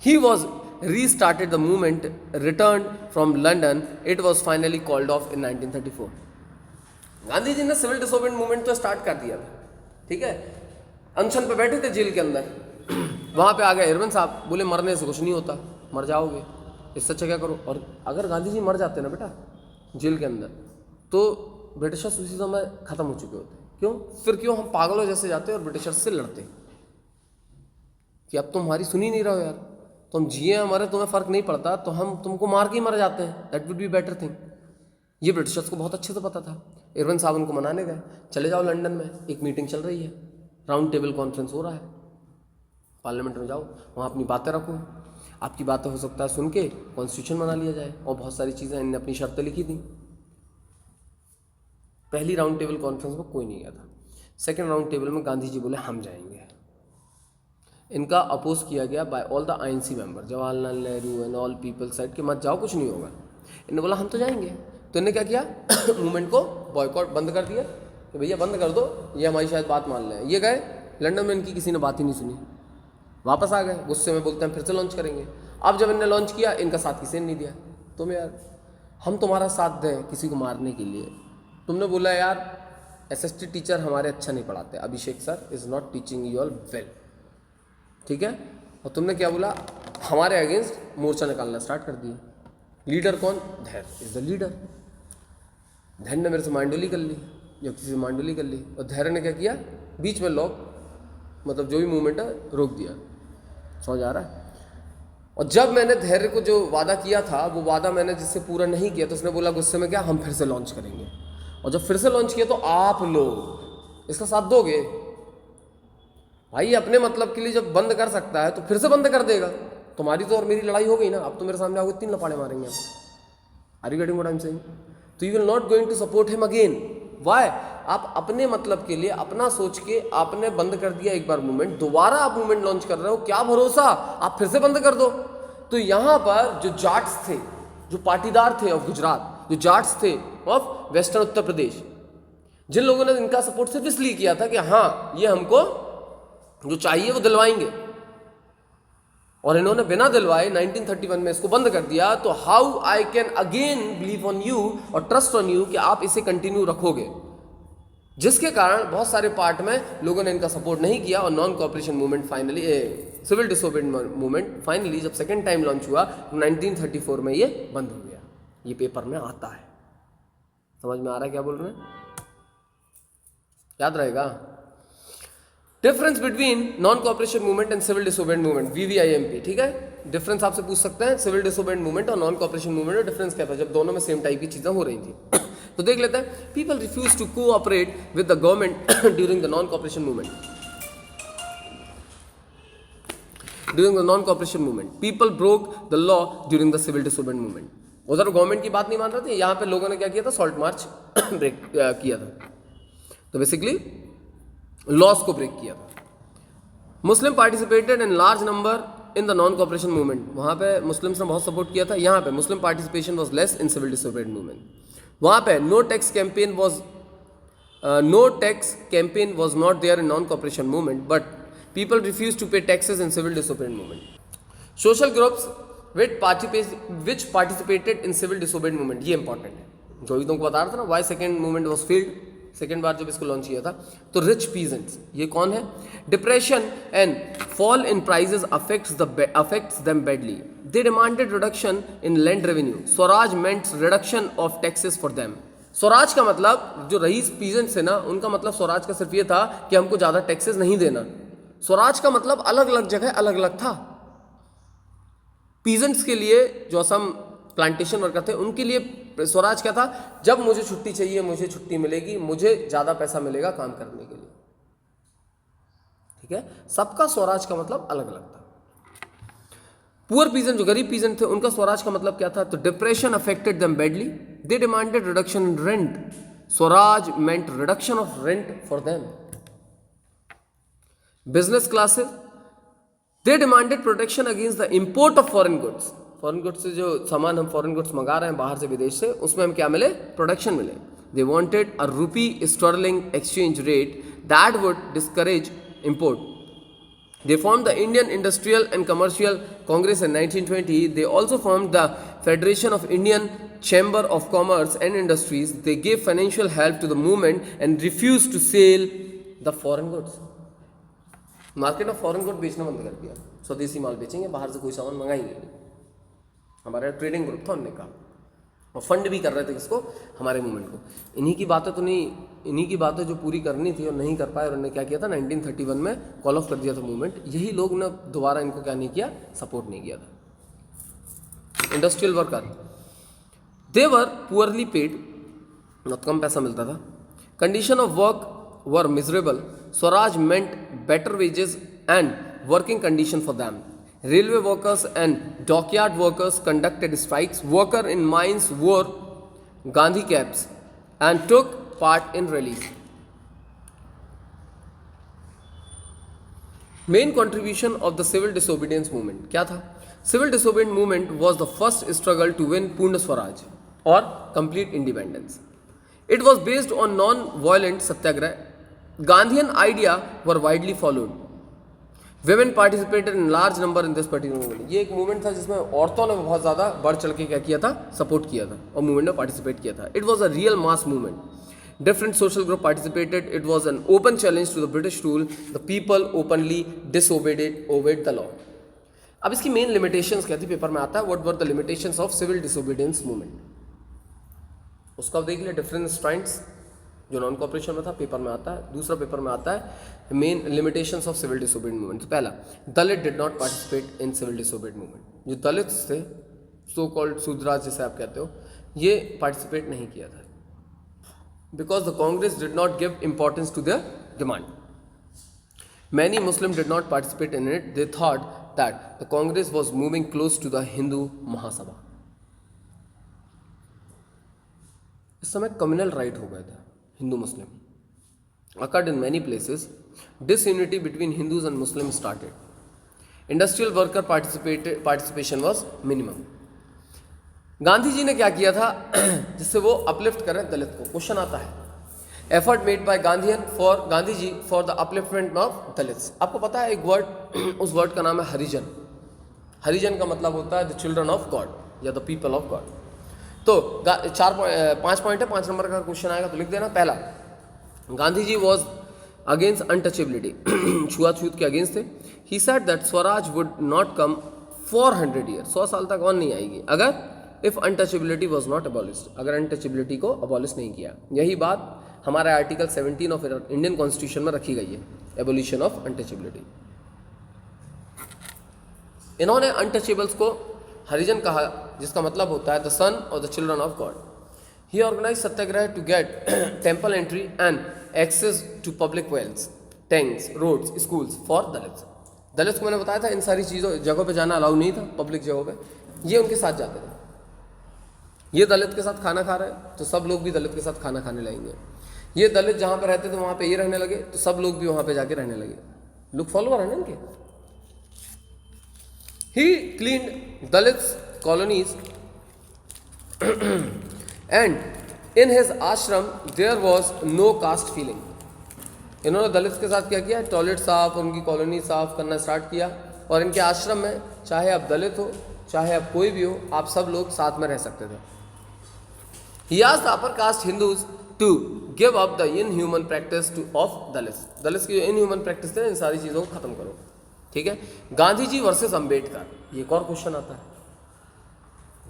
He was restarted the movement, returned from London, it was finally called off in 1934. Gandhi जी ने सिविल डिसोबीडियंट मूवमेंट तो स्टार्ट कर दिया था, ठीक है, अनशन पे बैठे थे जेल के अंदर, वहाँ पे आ गए इरविन साहब, बोले मरने से कुछ नहीं होता, मर जाओगे, इससे अच्छा क्या करो। और अगर गांधी जी मर जाते ना बेटा जेल के अंदर, तो ब्रिटिशर्स उसी समय ख़त्म हो चुके होते। क्यों? फिर क्यों हम पागलों जैसे जाते और ब्रिटिशर्स से लड़ते कि अब तुम हमारी सुनी नहीं रहो यार, तुम जिए हमारे, तुम्हें फ़र्क नहीं पड़ता, तो हम तुमको मार के ही मर जाते हैं, that would be better thing. ये ब्रिटिशर्स को बहुत अच्छे से पता था। इरविन साहब उनको मनाने गए, चले जाओ लंदन में, एक मीटिंग चल रही है, राउंड टेबल कॉन्फ्रेंस हो रहा है, पार्लियामेंट में जाओ, वहाँ अपनी बातें रखो, आपकी बातें हो सकता है सुन के कॉन्स्टिट्यूशन बना लिया जाए, और बहुत सारी चीज़ें इन्होंने अपनी शर्तें लिखी थी। पहली राउंड टेबल कॉन्फ्रेंस में कोई नहीं गया था, सेकेंड राउंड टेबल में गांधी जी बोले हम जाएंगे। इनका अपोज किया गया by all the INC member, Jawaharlal Nehru and all people said कि मत जाओ, कुछ नहीं होगा। इन्होंने बोला हम तो जाएंगे, तो इन्होंने क्या किया मूवमेंट को बॉयकॉट बंद कर दिया कि भैया बंद कर दो, ये हमारी शायद बात मान लें। ये गए लंदन में, इनकी किसी ने बात ही नहीं सुनी, वापस आ गए, गुस्से में बोलते हैं फिर से लॉन्च करेंगे। अब जब इन्होंने लॉन्च किया, इनका साथ किसी ने नहीं दिया। तुम यार, हम तुम्हारा साथ दें किसी को मारने के लिए, तुमने बोला यार एसएसटी टीचर हमारे अच्छा नहीं पढ़ाते, Abhishek sir is not teaching you all well, ठीक है, और तुमने क्या बोला, हमारे अगेंस्ट मोर्चा निकालना स्टार्ट कर दिए। लीडर कौन? धैर्य इज़ द लीडर। धैर्य ने मेरे से मांडोली कर ली, या किसी से मांडोली कर ली, और धैर्य ने क्या किया, बीच में लॉक, मतलब जो भी मूवमेंट है रोक दिया। समझ आ रहा है? और जब मैंने धैर्य को जो वादा किया था, वो वादा मैंने जिससे पूरा नहीं किया, तो उसने बोला गुस्से में क्या, हम फिर से लॉन्च करेंगे। और जब फिर से लॉन्च किया, तो आप लोग इसका साथ दोगे भाई। अपने मतलब के लिए जब बंद कर सकता है तो फिर से बंद कर देगा। तुम्हारी तो और मेरी लड़ाई हो गई ना, अब तो मेरे सामने आओगे 3 लपाड़े मारेंगे आप। Are you getting what I am saying? तो you will not going to support him again. Why? आप अपने मतलब के लिए, अपना सोच के आपने बंद कर दिया एक बार मूवमेंट, दोबारा आप मूवमेंट लॉन्च कर रहे हो, क्या भरोसा आप फिर से बंद कर दो। तो यहाँ पर जो जाट्स थे, जो पाटीदार थे ऑफ गुजरात, जो जाट्स थे ऑफ वेस्टर्न उत्तर प्रदेश, जिन लोगों ने इनका सपोर्ट सिर्फ इसलिए किया था कि हाँ ये हमको जो चाहिए वो दिलवाएंगे, और इन्होंने बिना दिलवाए 1931 में इसको बंद कर दिया, तो how I can again believe on you और ट्रस्ट ऑन यू कि आप इसे कंटिन्यू रखोगे। जिसके कारण बहुत सारे पार्ट में लोगों ने इनका सपोर्ट नहीं किया, और non cooperation movement finally, civil disobedient movement finally जब सेकेंड टाइम लॉन्च हुआ 1934 में ये बंद हो गया। ये पेपर में आता है, समझ में आ रहा है क्या बोल रहे हैं? याद रहेगा। Difference between non cooperation movement and civil disobedient movement, VVIMP, ठीक है। डिफरेंस आपसे पूछ सकते हैं, सिविल डिसोबीडियंट मूवमेंट और नॉन कॉपरेशन मूवमेंट में डिफरेंस क्या था जब दोनों में सेम टाइप की चीजें हो रही थी। तो देख लेते हैं। People refuse to cooperate with the government during the non cooperation movement. During the non cooperation movement people broke the law during the civil disobedient movement. उधर गवर्नमेंट की बात नहीं मान रहे थे, यहाँ पे लोगों ने क्या किया था, सॉल्ट मार्च ब्रेक किया था, तो बेसिकली लॉस को ब्रेक किया था। Muslim participated in large number in the non cooperation movement, वहाँ पे मुस्लिम्स ने बहुत सपोर्ट किया था। यहाँ पे Muslim participation was less in civil disobedient movement. वहाँ पे no tax campaign was not there in non cooperation movement, but people refuse to pay taxes in civil disobedient movement. Social groups which participated in civil disobedient movement, ये important है, जो भी तुमको बता रहा था ना, why second movement was failed, second बार जब इसको लॉन्च किया था। तो रिच पीजेंट्स, ये कौन है? Depression and fall in prices affects them badly. They demanded reduction in land revenue. Swaraj meant reduction of taxes for them. Swaraj का मतलब, जो रईस पीजेंट्स है ना, उनका मतलब स्वराज का सिर्फ ये था कि हमको ज्यादा टैक्सेस नहीं देना। स्वराज का मतलब अलग अलग जगह अलग अलग था। पीजेंट्स के लिए, जो असम प्लांटेशन वर्कर थे, उनके लिए स्वराज क्या था? जब मुझे छुट्टी चाहिए मुझे छुट्टी मिलेगी, मुझे ज्यादा पैसा मिलेगा काम करने के लिए, ठीक है। सबका स्वराज का मतलब अलग अलग था। पुअर पीजेंट, जो गरीब पीजेंट थे, उनका स्वराज का मतलब क्या था? तो depression affected them badly, they demanded reduction in rent. Swaraj meant reduction of rent for them. Business classes, they demanded protection against the import of foreign goods. Foreign goods से जो सामान हम फॉरेन गुड्स मंगा रहे हैं बाहर से, विदेश से, उसमें हम क्या मिले? प्रोटेक्शन मिले। दे wanted a rupee sterling exchange rate that would discourage import. They formed the Indian Industrial and Commercial Congress in 1920. They also formed the Federation of Indian Chamber of Commerce and Industries. They gave financial help to the movement and refused to sell the foreign goods. Market में foreign good बेचना बंद कर दिया, स्वदेशी माल बेचेंगे, बाहर से कोई सामान मंगाएंगे नहीं। हमारा ट्रेडिंग ग्रुप था, उन्होंने कहा, और फंड भी कर रहे थे किसको, हमारे मूवमेंट को। इन्हीं की बातें तो नहीं, इन्हीं की बातें जो पूरी करनी थी और नहीं कर पाए, और उन्होंने क्या किया था 1931 में कॉल ऑफ कर दिया था मूवमेंट। यही लोग ने दोबारा इनको क्या नहीं किया, सपोर्ट नहीं किया था। इंडस्ट्रियल वर्कर, दे वर पुअरली पेड, बहुत कम पैसा मिलता था। Condition of work were miserable. Swaraj meant better wages and working condition for them. Railway workers and dockyard workers conducted strikes. Workers in mines wore Gandhi caps and took part in rallies. Main contribution of the civil disobedience movement क्या था? Civil disobedience movement was the first struggle to win Purna Swaraj or complete independence. It was based on non-violent satyagrah. Gandhian ideas were widely followed. Women participated in large number in this particular movement. ये एक movement था जिसमें औरतों ने बहुत ज़्यादा बढ़ चढ़ के क्या किया था, सपोर्ट किया था और मूवमेंट में पार्टिसिपेट किया था. It was a real mass movement. Different social group participated. It was an open challenge to the British rule. The people openly obeyed the law. अब इसकी मेन लिमिटेशंस क्या थी, पेपर में आता है. What were the limitations of civil disobedience movement? उसका देख लिया, डिफरेंट स्ट्रैंड्स जो नॉन कॉपरेशन में था, पेपर में आता है. दूसरा पेपर में आता है main limitations of civil disobedient movement. तो पहला, Dalit did not participate in civil disobedient movement. जो दलित थे, सो कॉल्ड शूद्रास जैसे आप कहते हो, ये पार्टिसिपेट नहीं किया था because the Congress did not give importance to their demand. Many Muslim did not participate in it. They thought that the Congress was moving close to the Hindu Mahasabha. इस समय कम्युनल राइट हो गया था हिंदू मुस्लिम. Occurred in many places. Disunity between Hindus and Muslims started. Industrial worker participation was minimum. Gandhi जी ने क्या किया था जिससे वो अपलिफ्ट करें दलित को. क्वेश्चन आता है, effort made by Gandhi ji for the upliftment of Dalits. आपको पता है एक वर्ड, उस वर्ड का नाम है हरिजन. हरिजन का मतलब होता है द चिल्ड्रन ऑफ गॉड या द पीपल ऑफ गॉड. तो 5 पॉइंट है, 5 नंबर का क्वेश्चन आएगा तो लिख देना. पहला, Gandhi ji was against untouchability, छुआछूत के अगेंस्ट थे. He said that Swaraj would not come for 100 year. 100 साल तक और नहीं आएगी अगर if untouchability was not abolished, अगर अनटचेबिलिटी को अबॉलिश नहीं किया. यही बात हमारे आर्टिकल 17 ऑफ इंडियन कॉन्स्टिट्यूशन में रखी गई है, एबोलिशन ऑफ अनटचेबिलिटी. इन्होंने अनटचेबल्स को हरिजन कहा, जिसका मतलब होता है द सन और the children of God. He organized satyagraha to get temple entry and access to public wells, tanks, roads, schools for Dalits. Dalits को मैंने बताया था इन सारी चीज़ों जगहों पे जाना अलाउ नहीं था, पब्लिक जगहों पे. ये उनके साथ जाते थे. ये दलित के साथ खाना खा रहे हैं तो सब लोग भी दलित के साथ खाना खाने लगेंगे. ये दलित जहाँ पे रहते थे वहाँ पे ये रहने लगे तो सब लोग भी वहाँ पे जाके रहने लगे. लोग फॉलोअर हैं इनके. He cleaned Dalits colonies and in his ashram there was no caste feeling. इन्होंने दलित के साथ क्या किया, टॉयलेट साफ, उनकी कॉलोनी साफ करना स्टार्ट किया. और इनके आश्रम में चाहे आप दलित हो चाहे आप कोई भी हो, आप सब लोग साथ में रह सकते थे. He asked the upper caste Hindus to give up the inhuman practice of Dalits. दलित की जो इनह्यूमन प्रैक्टिस थे इन सारी चीज़ों को खत्म करो. ठीक है. गांधी जी वर्सेस अंबेडकर, ये एक और क्वेश्चन आता है.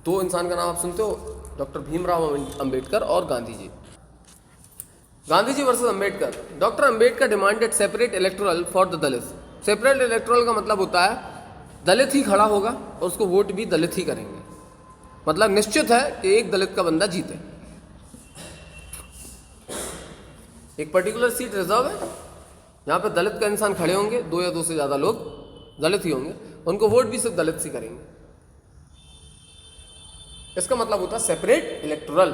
दो इंसान का नाम आप सुनते हो, डॉक्टर भीमराव अंबेडकर और Gandhi ji. Gandhi ji versus Ambedkar. Doctor Ambedkar demanded separate electoral for the Dalit. Separate electoral का मतलब होता है दलित ही खड़ा होगा और उसको वोट भी दलित ही करेंगे. मतलब निश्चित है कि एक दलित का बंदा जीते. एक पर्टिकुलर सीट रिजर्व है, यहाँ पे दलित का इंसान खड़े होंगे, 2 या 2 से ज़्यादा लोग दलित ही होंगे, उनको वोट भी सिर्फ दलित ही करेंगे. इसका मतलब होता है separate electoral.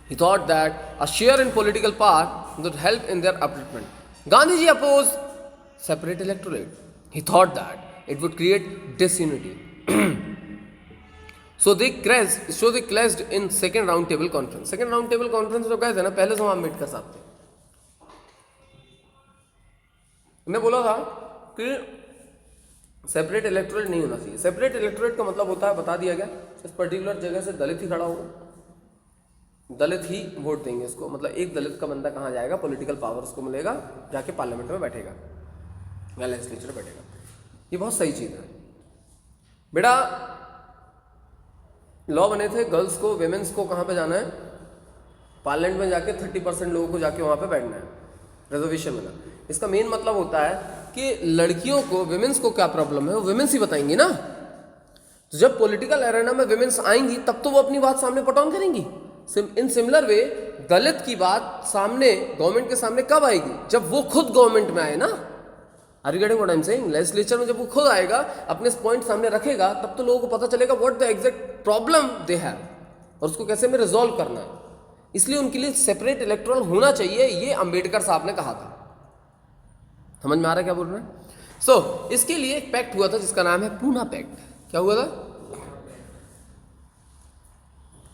He thought that a share in political power would help in their upliftment. Gandhiji opposed separate electorate. He thought that it would create disunity. So they clashed in second round table conference. Second round table conference जो गए थे ना, पहले से वहाँ अम्बेडकर साहब थे. हमने बोला था कि सेपरेट इलेक्टोरेट नहीं होना चाहिए। सेपरेट इलेक्टोरेट का मतलब होता है, बता दिया गया, इस पर्टिकुलर जगह से दलित ही खड़ा होगा, दलित ही वोट देंगे इसको, मतलब एक दलित का बंदा कहाँ जाएगा, पॉलिटिकल पावर उसको मिलेगा, जाके पार्लियामेंट में बैठेगा या लेजिस्लेचर में बैठेगा। ये बहुत सही चीज़ है बेटा। लॉ बने थे गर्ल्स को, वेमेंस को कहाँ पे जाना है, पार्लियामेंट में जाके 30% लोगों को जाके वहाँ पे बैठना है, रिजर्वेशन मिला। इसका मेन मतलब होता है कि लड़कियों को, विमेंस को क्या प्रॉब्लम है वो विमेंस ही बताएंगी ना। तो जब पॉलिटिकल एरेना में विमेंस आएंगी तब तो वो अपनी बात सामने पुट ऑन करेंगी। इन सिमिलर वे दलित की बात सामने गवर्नमेंट के सामने कब आएगी, जब वो खुद गवर्नमेंट में आए ना। Are you getting what I am saying? Legislature में जब वो खुद आएगा, अपने पॉइंट सामने रखेगा, तब तो लोगों को पता चलेगा what the exact problem they have और उसको कैसे में रिजॉल्व करना है। इसलिए उनके लिए सेपरेट इलेक्टोरल होना चाहिए, ये अंबेडकर साहब ने कहा था। समझ में आ रहा है क्या बोल रहे हैं? सो इसके लिए एक पैक्ट हुआ था जिसका नाम है पूना पैक्ट। क्या हुआ था?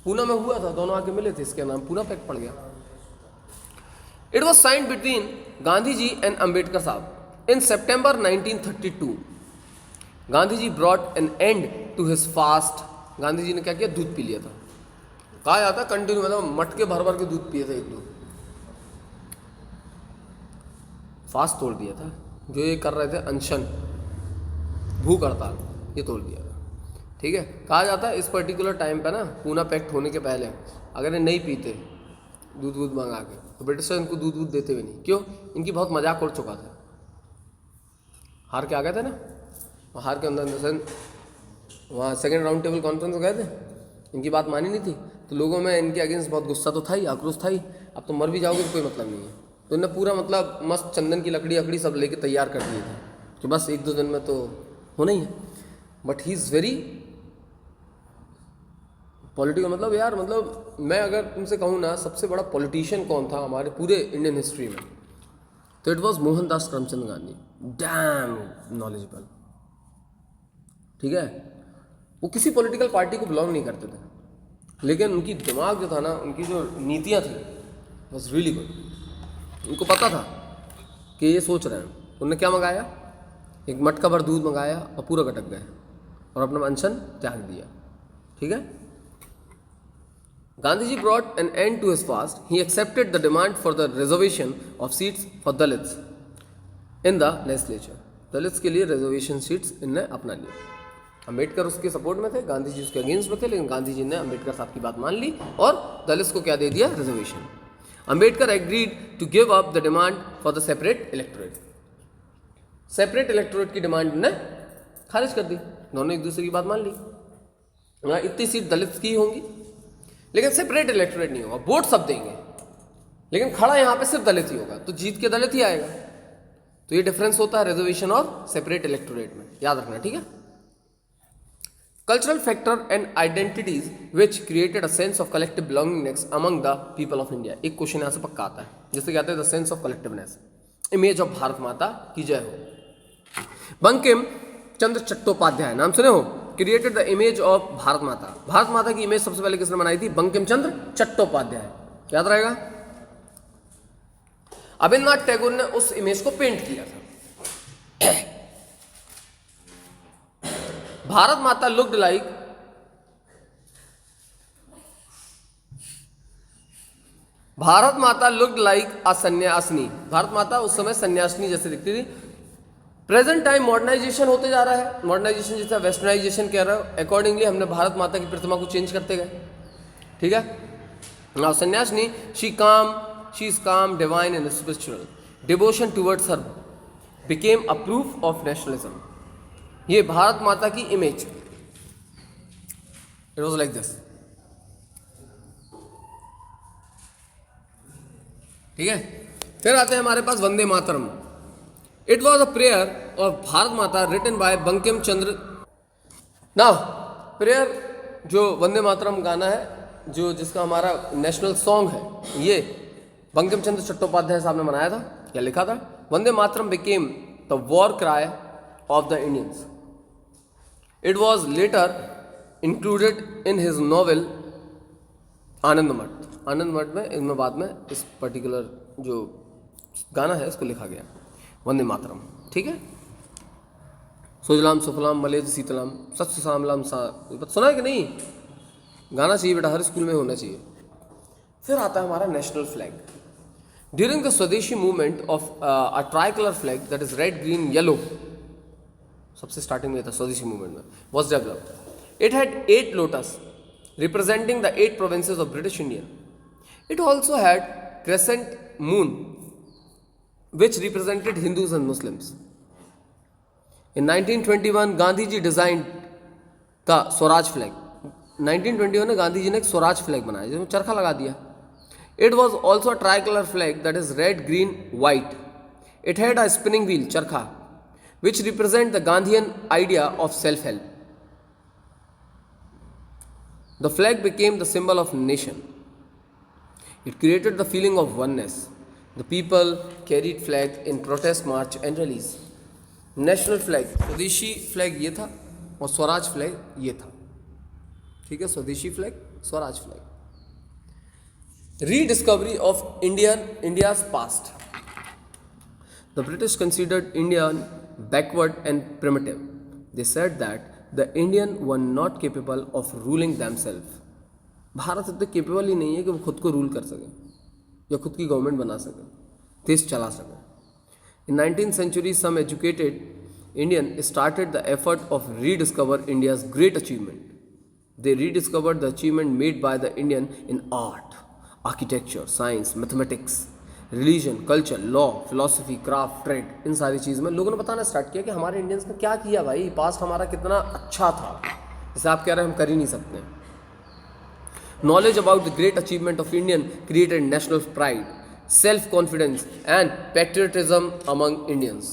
पूना में हुआ था, दोनों आके मिले थे, इसके नाम पूना पैक्ट पड़ गया। It was signed between Gandhi ji and Ambedkar sahab in September 1932। Gandhi ji brought an end to his fast. गांधी जी ने क्या किया, दूध पी लिया था। कहा जाता कंटिन्यू, मतलब मटके भर भर के दूध पिए थे, एक दो फास्ट तोड़ दिया था। जो ये कर रहे थे अनशन, भूख हड़ताल, ये तोड़ दिया था। ठीक है, कहा जाता है इस पर्टिकुलर टाइम पे ना, पूना पैक्ट होने के पहले अगर ये नहीं पीते दूध वूध मंगा के, तो ब्रिटिशर इनको दूध वूध देते भी नहीं। क्यों? इनकी बहुत मजाक उड़ चुका था, हार के आ गए थे ना, हार के अंदर वहाँ सेकेंड राउंड टेबल कॉन्फ्रेंस गए थे, इनकी बात मानी नहीं थी, तो लोगों में इनके अगेंस्ट बहुत गुस्सा तो था ही, आक्रोश था ही। अब तो मर भी जाओगे तो कोई मतलब नहीं है। तो इन्हें पूरा मतलब मस्त चंदन की लकड़ी अकड़ी सब लेके तैयार कर दिए थे कि बस एक दो दिन में तो होना ही है। But he is very political, मतलब यार, मतलब मैं अगर तुमसे कहूँ ना सबसे बड़ा पॉलिटिशियन कौन था हमारे पूरे इंडियन हिस्ट्री में, तो it was Mohandas Karamchand Gandhi. Dam knowledgeable. ठीक है, वो किसी पॉलिटिकल पार्टी को बिलोंग नहीं करते थे, लेकिन उनकी दिमाग जो था ना, उनकी जो नीतियाँ थी, वॉज रियली गुड। उनको पता था कि ये सोच रहे हैं। उन्होंने क्या मंगाया, एक मटका भर दूध मंगाया और पूरा गटक गए और अपना अनशन त्याग दिया। ठीक है, Gandhi ji brought an end to his fast. He accepted the demand for the reservation of seats for Dalits in the legislature. Dalits के लिए रिजर्वेशन सीट्स इनने अपना लिया। अंबेडकर उसके सपोर्ट में थे, गांधी जी उसके अगेंस्ट में थे, लेकिन गांधी जी ने अंबेडकर साहब की बात मान ली और दलित्स को क्या दे दिया, reservation. Ambedkar agreed to give up the demand for the separate electorate. Separate electorate की डिमांड ने खारिज कर दी, दोनों एक दूसरे की बात मान ली। इतनी सीट दलित की होंगी, लेकिन सेपरेट इलेक्टोरेट नहीं होगा, वोट सब देंगे, लेकिन खड़ा यहां पे सिर्फ दलित ही होगा, तो जीत के दलित ही आएगा। तो ये डिफरेंस होता है रिजर्वेशन और सेपरेट इलेक्टोरेट में, याद रखना। ठीक है, cultural factor and identities which created a sense of collective belongingness among the people of India. एक क्वेश्चन यहां से पक्का आता है, जैसे कहते हैं the sense of collectiveness, image of Bharat Mata की जय हो। बंकिम चंद्र चट्टोपाध्याय, नाम सुने हो, created the image of Bharat माता। भारत माता की इमेज सबसे पहले किसने बनाई थी? बंकिम चंद्र चट्टोपाध्याय। याद रहेगा। अभिनवनाथ टैगोर ने उस इमेज को पेंट किया था। भारत माता लुक्ड लाइक अ सन्यासिनी। भारत माता उस समय सन्यासिनी जैसे दिखती थी। प्रेजेंट टाइम मॉडर्नाइजेशन होते जा रहा है, मॉडर्नाइजेशन जैसा वेस्टर्नाइजेशन कह रहा है, अकॉर्डिंगली हमने भारत माता की प्रतिमा को चेंज करते गए। ठीक है, now sanyasini, she is calm, divine and spiritual. Devotion towards her became a proof of nationalism. ये भारत माता की image, it was like this. ठीक है, फिर आते हैं हमारे पास Vande Mataram. It was a prayer of Bharat Mata written by Bankim Chandra. Now prayer, जो वंदे मातरम गाना है, जो जिसका हमारा नेशनल सॉन्ग है, ये बंकिम चंद्र चट्टोपाध्याय साहब ने बनाया था। क्या लिखा था? Vande Mataram became the war cry of the Indians. It was later included in his novel Anand Math. Anand मठ में, इनमें बाद में इस पर्टिकुलर जो गाना है इसको लिखा गया। वंदे मातरम, ठीक है। सुजलाम सुफलाम मलेज शीतलाम सत्य सामलाम सा, सुना है कि नहीं? गाना चाहिए बेटा, हर स्कूल में होना चाहिए। फिर आता है हमारा national flag. During the swadeshi movement of a tricolour flag that is red green yellow, सबसे स्टार्टिंग में था स्वदेशी मूवमेंट में, was developed. It had 8 lotus representing the 8 provinces of British India. It also had crescent moon which represented Hindus and Muslims. In 1921 Gandhi ji design का swaraj flag, 1921 में गांधी जी ने एक Swaraj flag बनाया जिसमें चरखा लगा दिया। It was also a tricolour flag that is red green white. It had a spinning wheel charkha which represent the Gandhian idea of self help. The flag became the symbol of nation. It created the feeling of oneness. The people carried flag in protest march and rallies. National flag, स्वदेशी flag ये था और Swaraj flag ये था, ठीक है। स्वदेशी flag, Swaraj flag. Rediscovery of India's past. The British considered India backward and primitive. They said that the Indian were not capable of ruling themselves. Bharat इतने केपेबल ही नहीं है कि वो खुद को रूल कर सके या खुद की गवर्नमेंट बना सके, देश चला सके। इन 19th century some educated Indian started the effort of rediscover India's great achievement. They rediscovered the achievement made by the Indian in art, architecture, science, mathematics, religion, culture, law, philosophy, craft, trade। इन सारी चीज़ में लोगों ने बताना start किया कि हमारे Indians ने क्या किया भाई, पास्ट हमारा कितना अच्छा था, जैसे आप कह रहे हैं हम कर ही नहीं सकते। Knowledge about the great achievement of Indian created national pride, self-confidence and patriotism among Indians.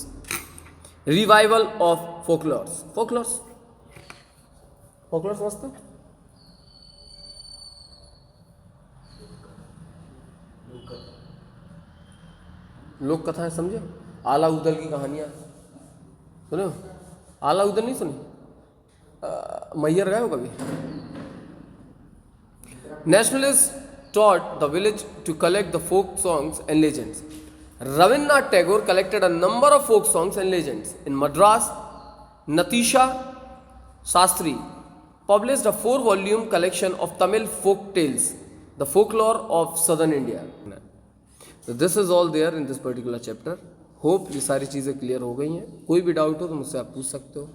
Revival of folklores. Folklores मस्त है? लोक कथाएं समझे? आला उदल की कहानियां सुने हो? आला उदल नहीं सुनी? मैयर गए हो कभी? Nationalists taught the village to collect the folk songs and legends. Rabindranath Tagore collected a number of folk songs and legends. In Madras, Natisha Sastry published a 4-volume collection of Tamil folk tales, the folklore of southern India. So this is all there in this particular chapter. Hope ये सारी चीज़ें clear हो गई हैं। कोई भी doubt हो तो मुझसे आप पूछ सकते हो।